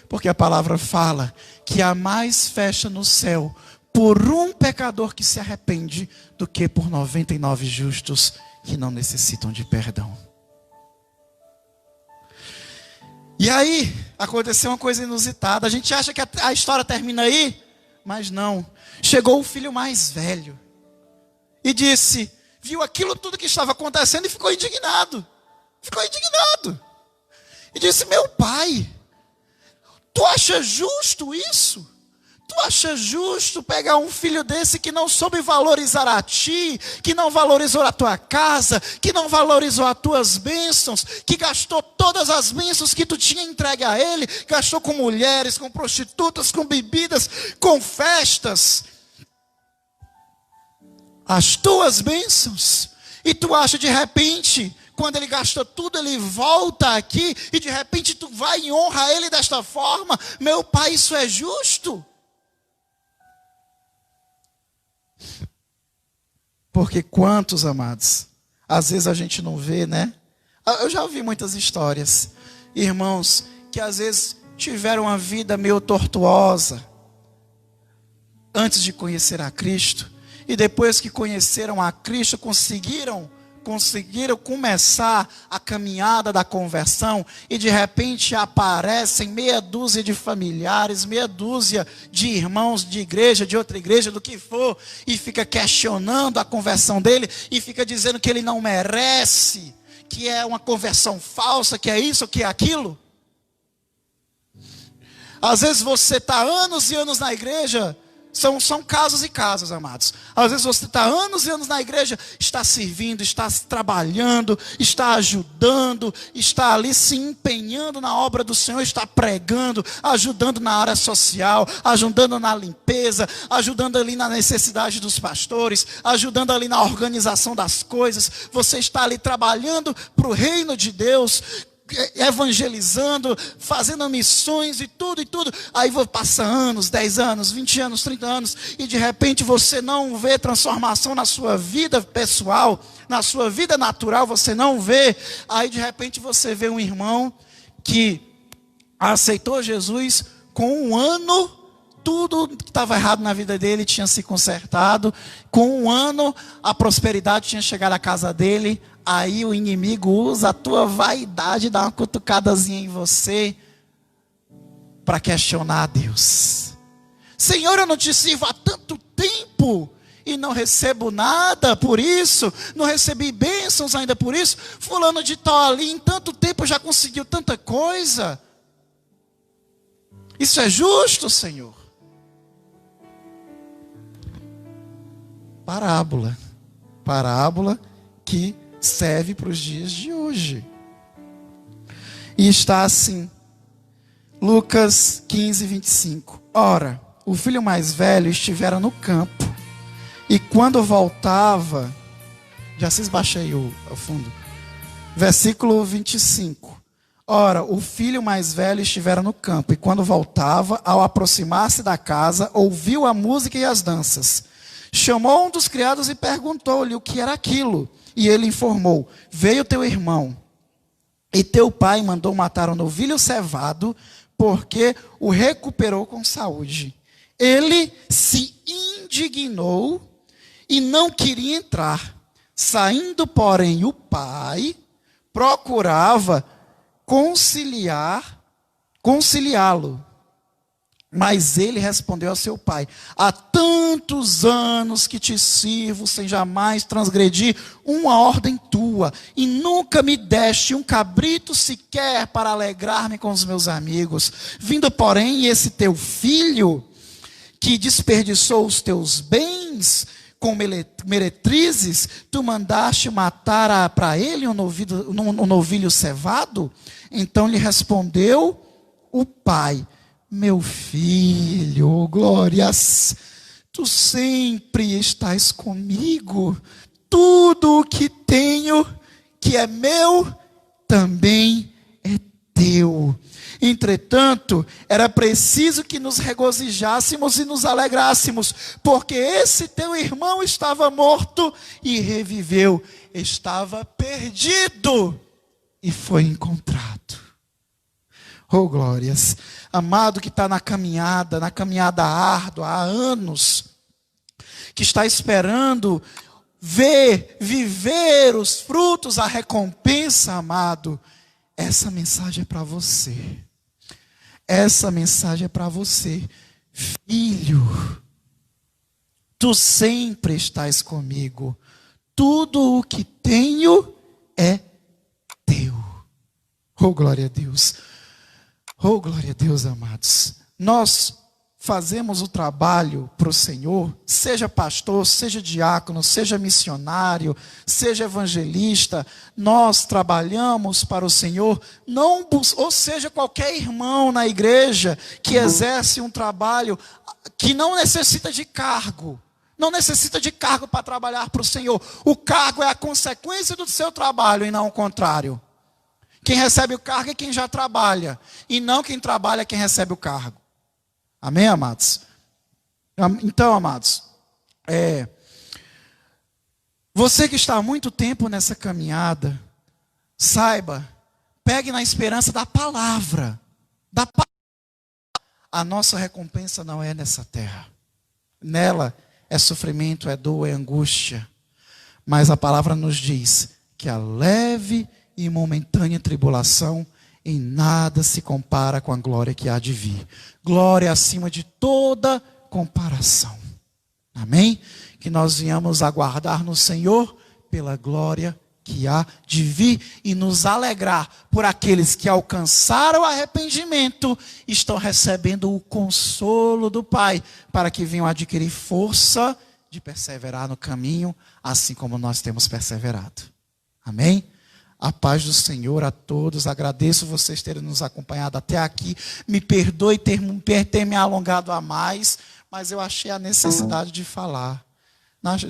Porque a palavra fala que há mais festa no céu por um pecador que se arrepende do que por 99 justos que não necessitam de perdão. E aí aconteceu uma coisa inusitada. A gente acha que a história termina aí, mas não. Chegou o filho mais velho e disse, viu aquilo tudo que estava acontecendo e ficou indignado. E disse: meu pai, tu acha justo isso? Tu acha justo pegar um filho desse que não soube valorizar a ti, que não valorizou a tua casa, que não valorizou as tuas bênçãos, que gastou todas as bênçãos que tu tinha entregue a ele, gastou com mulheres, com prostitutas, com bebidas, com festas, as tuas bênçãos, e tu acha de repente, quando ele gasta tudo, ele volta aqui, e de repente tu vai e honra ele desta forma? Meu pai, isso é justo? Porque quantos, amados, às vezes a gente não vê, né? Eu já ouvi muitas histórias, irmãos, que às vezes tiveram uma vida meio tortuosa antes de conhecer a Cristo, e depois que conheceram a Cristo, conseguiram começar a caminhada da conversão, e de repente aparecem meia dúzia de familiares, meia dúzia de irmãos de igreja, de outra igreja, do que for, e fica questionando a conversão dele, e fica dizendo que ele não merece, que é uma conversão falsa, que é isso, que é aquilo. Às vezes você está anos e anos na igreja. São casos e casos, amados. Às vezes você está anos e anos na igreja, está servindo, está trabalhando, está ajudando, está ali se empenhando na obra do Senhor, está pregando, ajudando na área social, ajudando na limpeza, ajudando ali na necessidade dos pastores, ajudando ali na organização das coisas. Você está ali trabalhando para o reino de Deus, evangelizando, fazendo missões e tudo. Aí passa anos, 10 anos, 20 anos, 30 anos, e de repente você não vê transformação na sua vida pessoal, na sua vida natural, você não vê. Aí de repente você vê um irmão que aceitou Jesus, com um ano tudo que estava errado na vida dele tinha se consertado, com um ano a prosperidade tinha chegado à casa dele. Aí o inimigo usa a tua vaidade, dá uma cutucadazinha em você, para questionar a Deus. Senhor, eu não te sirvo há tanto tempo, e não recebo nada por isso, não recebi bênçãos ainda por isso. Fulano de tal ali, em tanto tempo já conseguiu tanta coisa. Isso é justo, Senhor? Parábola que serve para os dias de hoje. E está assim, Lucas 15, 25. Ora, o filho mais velho estivera no campo, e quando voltava, já se baixa aí o fundo, versículo 25. Ora, o filho mais velho estivera no campo, e quando voltava, ao aproximar-se da casa, ouviu a música e as danças. Chamou um dos criados e perguntou-lhe o que era aquilo. E ele informou: veio teu irmão, e teu pai mandou matar um novilho cevado, porque o recuperou com saúde. Ele se indignou e não queria entrar. Saindo, porém, o pai procurava conciliá-lo. Mas ele respondeu ao seu pai: há tantos anos que te sirvo sem jamais transgredir uma ordem tua, e nunca me deste um cabrito sequer para alegrar-me com os meus amigos. Vindo, porém, esse teu filho, que desperdiçou os teus bens com meretrizes, tu mandaste matar para ele um novilho cevado? Então lhe respondeu o pai: meu filho, glórias, tu sempre estás comigo, tudo o que tenho, que é meu, também é teu. Entretanto, era preciso que nos regozijássemos e nos alegrássemos, porque esse teu irmão estava morto e reviveu, estava perdido e foi encontrado. Oh, glórias. Amado que está na caminhada árdua há anos, que está esperando viver os frutos, a recompensa, amado, essa mensagem é para você. Essa mensagem é para você. Filho, tu sempre estás comigo. Tudo o que tenho é teu. Oh, glória a Deus. Oh, glória a Deus, amados. Nós fazemos o trabalho para o Senhor, seja pastor, seja diácono, seja missionário, seja evangelista, nós trabalhamos para o Senhor, ou seja, qualquer irmão na igreja que exerce um trabalho que não necessita de cargo. Não necessita de cargo para trabalhar para o Senhor. O cargo é a consequência do seu trabalho e não o contrário. Quem recebe o cargo é quem já trabalha, e não quem trabalha é quem recebe o cargo. Amém, amados? Então, amados, você que está há muito tempo nessa caminhada, saiba, pegue na esperança da palavra a nossa recompensa não é nessa terra. Nela é sofrimento, é dor, é angústia. Mas a palavra nos diz que a leve e momentânea tribulação em nada se compara com a glória que há de vir. Glória acima de toda comparação. Amém? Que nós venhamos aguardar no Senhor pela glória que há de vir e nos alegrar por aqueles que alcançaram o arrependimento, estão recebendo o consolo do Pai, para que venham adquirir força de perseverar no caminho, assim como nós temos perseverado. Amém? A paz do Senhor a todos. Agradeço vocês terem nos acompanhado até aqui. Me perdoe ter me alongado a mais, mas eu achei a necessidade de falar.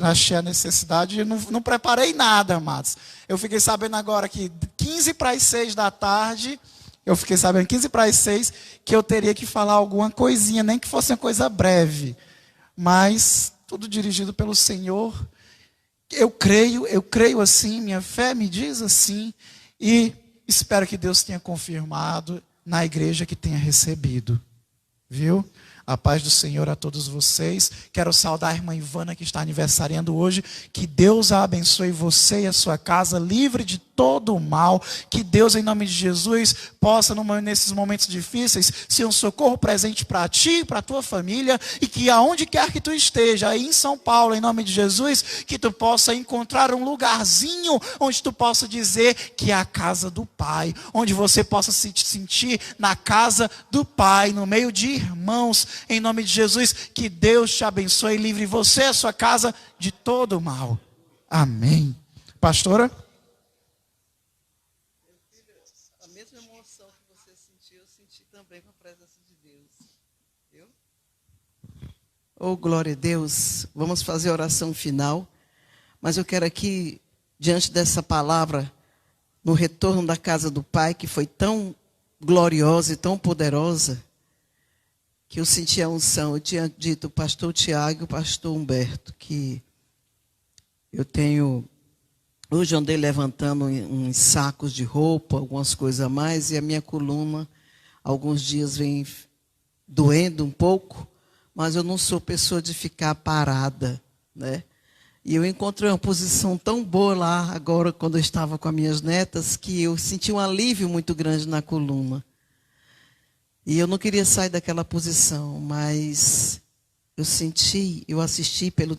Achei a necessidade, não preparei nada, amados. Eu fiquei sabendo agora que 15 para as 6 da tarde, que eu teria que falar alguma coisinha, nem que fosse uma coisa breve. Mas tudo dirigido pelo Senhor. Eu creio assim, minha fé me diz assim, e espero que Deus tenha confirmado na igreja que tenha recebido, viu? A paz do Senhor a todos vocês. Quero saudar a irmã Ivana que está aniversariando hoje. Que Deus a abençoe você e a sua casa, livre de todo o mal. Que Deus, em nome de Jesus, possa, nesses momentos difíceis, ser um socorro presente para ti e para a tua família. E que aonde quer que tu esteja, aí em São Paulo, em nome de Jesus, que tu possa encontrar um lugarzinho onde tu possa dizer que é a casa do Pai. Onde você possa se sentir na casa do Pai, no meio de irmãos. Em nome de Jesus, que Deus te abençoe e livre você e a sua casa de todo o mal. Amém. Pastora? A mesma emoção que você sentiu, eu senti também com a presença de Deus. Viu? Oh, glória a Deus. Vamos fazer a oração final. Mas eu quero aqui, diante dessa palavra, no retorno da casa do Pai, que foi tão gloriosa e tão poderosa, que eu senti a unção. Eu tinha dito o pastor Tiago e o pastor Humberto, que eu tenho... Hoje andei levantando uns sacos de roupa, algumas coisas a mais, e a minha coluna, alguns dias vem doendo um pouco, mas eu não sou pessoa de ficar parada, né? E eu encontrei uma posição tão boa lá, agora, quando eu estava com as minhas netas, que eu senti um alívio muito grande na coluna. E eu não queria sair daquela posição, mas eu assisti pela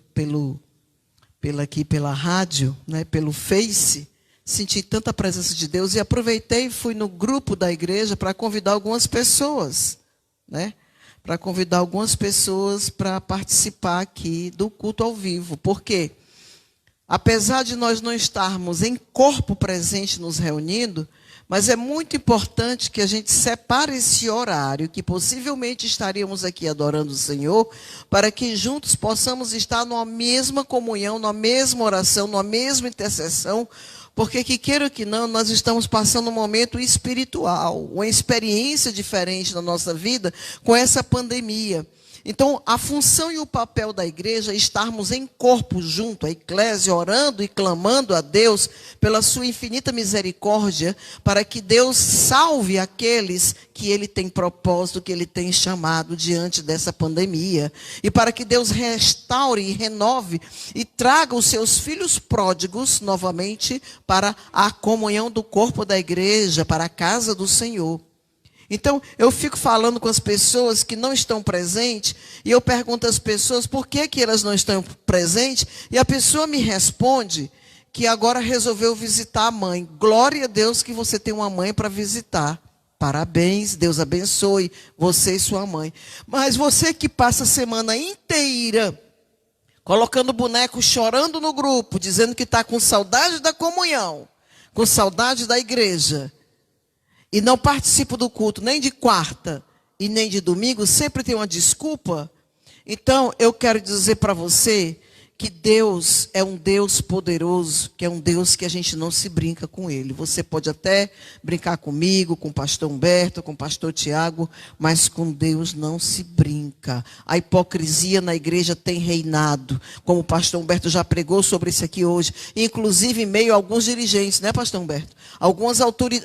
rádio, né, pelo Face, senti tanta presença de Deus e aproveitei e fui no grupo da igreja para convidar algumas pessoas, né, para participar aqui do culto ao vivo. Por quê? Apesar de nós não estarmos em corpo presente nos reunindo, mas é muito importante que a gente separe esse horário, que possivelmente estaríamos aqui adorando o Senhor, para que juntos possamos estar numa mesma comunhão, numa mesma oração, numa mesma intercessão, porque que queira que não, nós estamos passando um momento espiritual, uma experiência diferente na nossa vida com essa pandemia. Então, a função e o papel da igreja é estarmos em corpo junto, a eclésia, orando e clamando a Deus pela sua infinita misericórdia, para que Deus salve aqueles que Ele tem propósito, que Ele tem chamado diante dessa pandemia. E para que Deus restaure e renove e traga os seus filhos pródigos novamente para a comunhão do corpo da igreja, para a casa do Senhor. Então, eu fico falando com as pessoas que não estão presentes, e eu pergunto às pessoas por que elas não estão presentes, e a pessoa me responde que agora resolveu visitar a mãe. Glória a Deus que você tem uma mãe para visitar. Parabéns, Deus abençoe você e sua mãe. Mas você que passa a semana inteira colocando boneco, chorando no grupo, dizendo que está com saudade da comunhão, com saudade da igreja, e não participo do culto nem de quarta e nem de domingo, sempre tem uma desculpa. Então, eu quero dizer para você que Deus é um Deus poderoso, que é um Deus que a gente não se brinca com Ele. Você pode até brincar comigo, com o pastor Humberto, com o pastor Tiago, mas com Deus não se brinca. A hipocrisia na igreja tem reinado, como o pastor Humberto já pregou sobre isso aqui hoje, inclusive em meio a alguns dirigentes, né, pastor Humberto?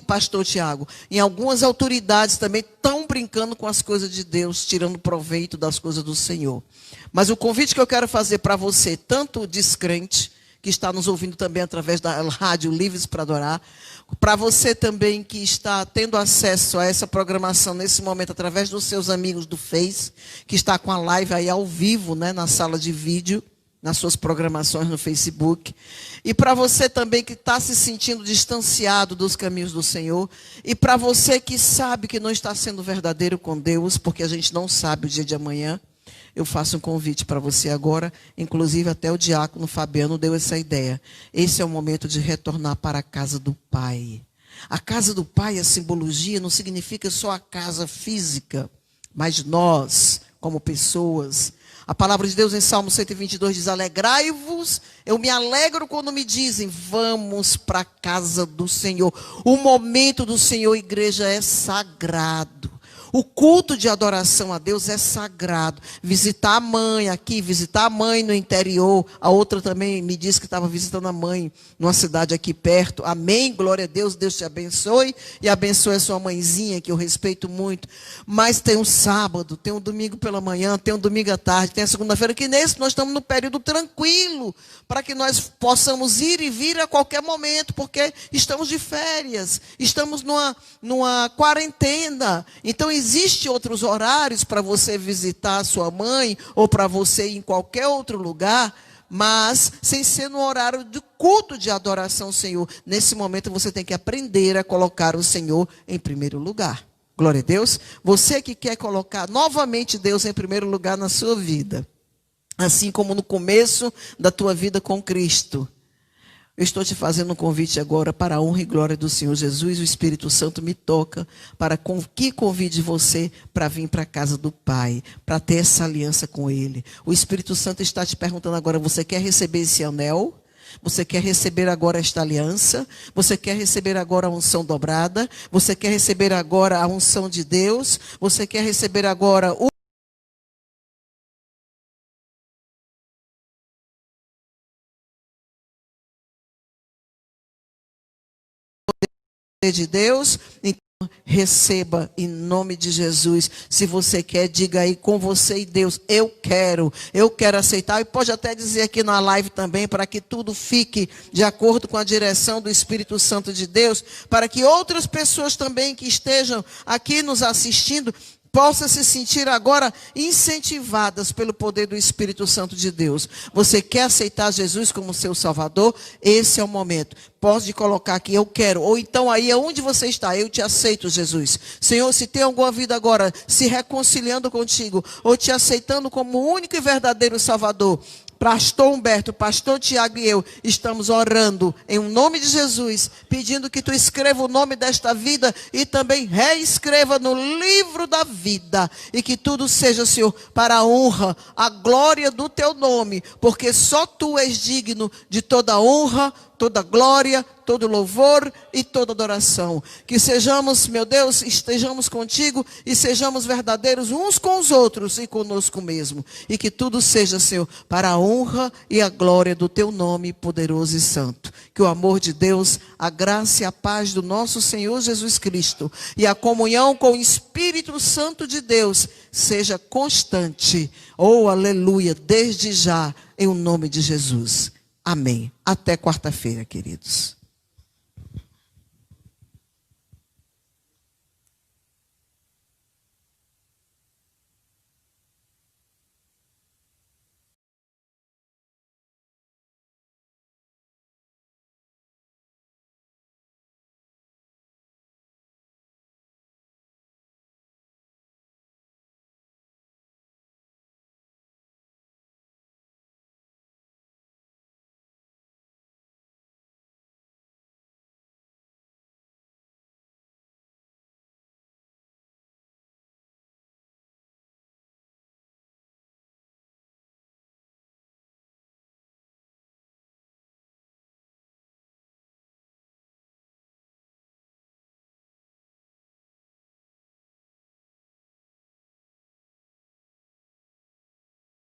Pastor Tiago, em algumas autoridades também tão brincando com as coisas de Deus, tirando proveito das coisas do Senhor. Mas o convite que eu quero fazer para você, tanto descrente, que está nos ouvindo também através da rádio Livres para Adorar, para você também que está tendo acesso a essa programação nesse momento através dos seus amigos do Face, que está com a live aí ao vivo, né, na sala de vídeo, nas suas programações no Facebook. E para você também que está se sentindo distanciado dos caminhos do Senhor. E para você que sabe que não está sendo verdadeiro com Deus, porque a gente não sabe o dia de amanhã. Eu faço um convite para você agora, inclusive até o diácono Fabiano deu essa ideia. Esse é o momento de retornar para a casa do Pai. A casa do Pai, a simbologia, não significa só a casa física, mas nós, como pessoas. A palavra de Deus em Salmo 122 diz: alegrai-vos, eu me alegro quando me dizem, vamos para a casa do Senhor. O momento do Senhor, igreja, é sagrado. O culto de adoração a Deus é sagrado. Visitar a mãe aqui, visitar a mãe no interior. A outra também me disse que estava visitando a mãe numa cidade aqui perto. Amém, glória a Deus, Deus te abençoe. E abençoe a sua mãezinha, que eu respeito muito. Mas tem um sábado, tem um domingo pela manhã, tem um domingo à tarde, tem a segunda-feira, que nesse nós estamos no período tranquilo, para que nós possamos ir e vir a qualquer momento, porque estamos de férias, estamos numa quarentena. Então, existem outros horários para você visitar a sua mãe ou para você ir em qualquer outro lugar, mas sem ser no horário de culto de adoração ao Senhor. Nesse momento você tem que aprender a colocar o Senhor em primeiro lugar. Glória a Deus. Você que quer colocar novamente Deus em primeiro lugar na sua vida, assim como no começo da tua vida com Cristo. Eu estou te fazendo um convite agora para a honra e glória do Senhor Jesus. O Espírito Santo me toca para que convide você para vir para a casa do Pai, para ter essa aliança com Ele. O Espírito Santo está te perguntando agora, você quer receber esse anel? Você quer receber agora esta aliança? Você quer receber agora a unção dobrada? Você quer receber agora a unção de Deus? Você quer receber agora o de Deus? Então, receba em nome de Jesus. Se você quer, diga aí com você e Deus, eu quero aceitar. E pode até dizer aqui na live também, para que tudo fique de acordo com a direção do Espírito Santo de Deus, para que outras pessoas também que estejam aqui nos assistindo possam se sentir agora incentivadas pelo poder do Espírito Santo de Deus. Você quer aceitar Jesus como seu Salvador? Esse é o momento. Pode colocar aqui, eu quero. Ou então aí, aonde você está, eu te aceito, Jesus. Senhor, se tem alguma vida agora se reconciliando contigo, ou te aceitando como o único e verdadeiro Salvador, Pastor Humberto, Pastor Tiago e eu estamos orando em nome de Jesus, pedindo que tu escreva o nome desta vida e também reescreva no livro da vida, e que tudo seja, Senhor, para a honra, a glória do teu nome, porque só tu és digno de toda honra, toda glória, todo louvor e toda adoração. Que sejamos, meu Deus, estejamos contigo e sejamos verdadeiros uns com os outros e conosco mesmo. E que tudo seja, Senhor, para a honra e a glória do teu nome poderoso e santo. Que o amor de Deus, a graça e a paz do nosso Senhor Jesus Cristo e a comunhão com o Espírito Santo de Deus seja constante. Oh, aleluia, desde já, em o nome de Jesus. Amém. Até quarta-feira, queridos.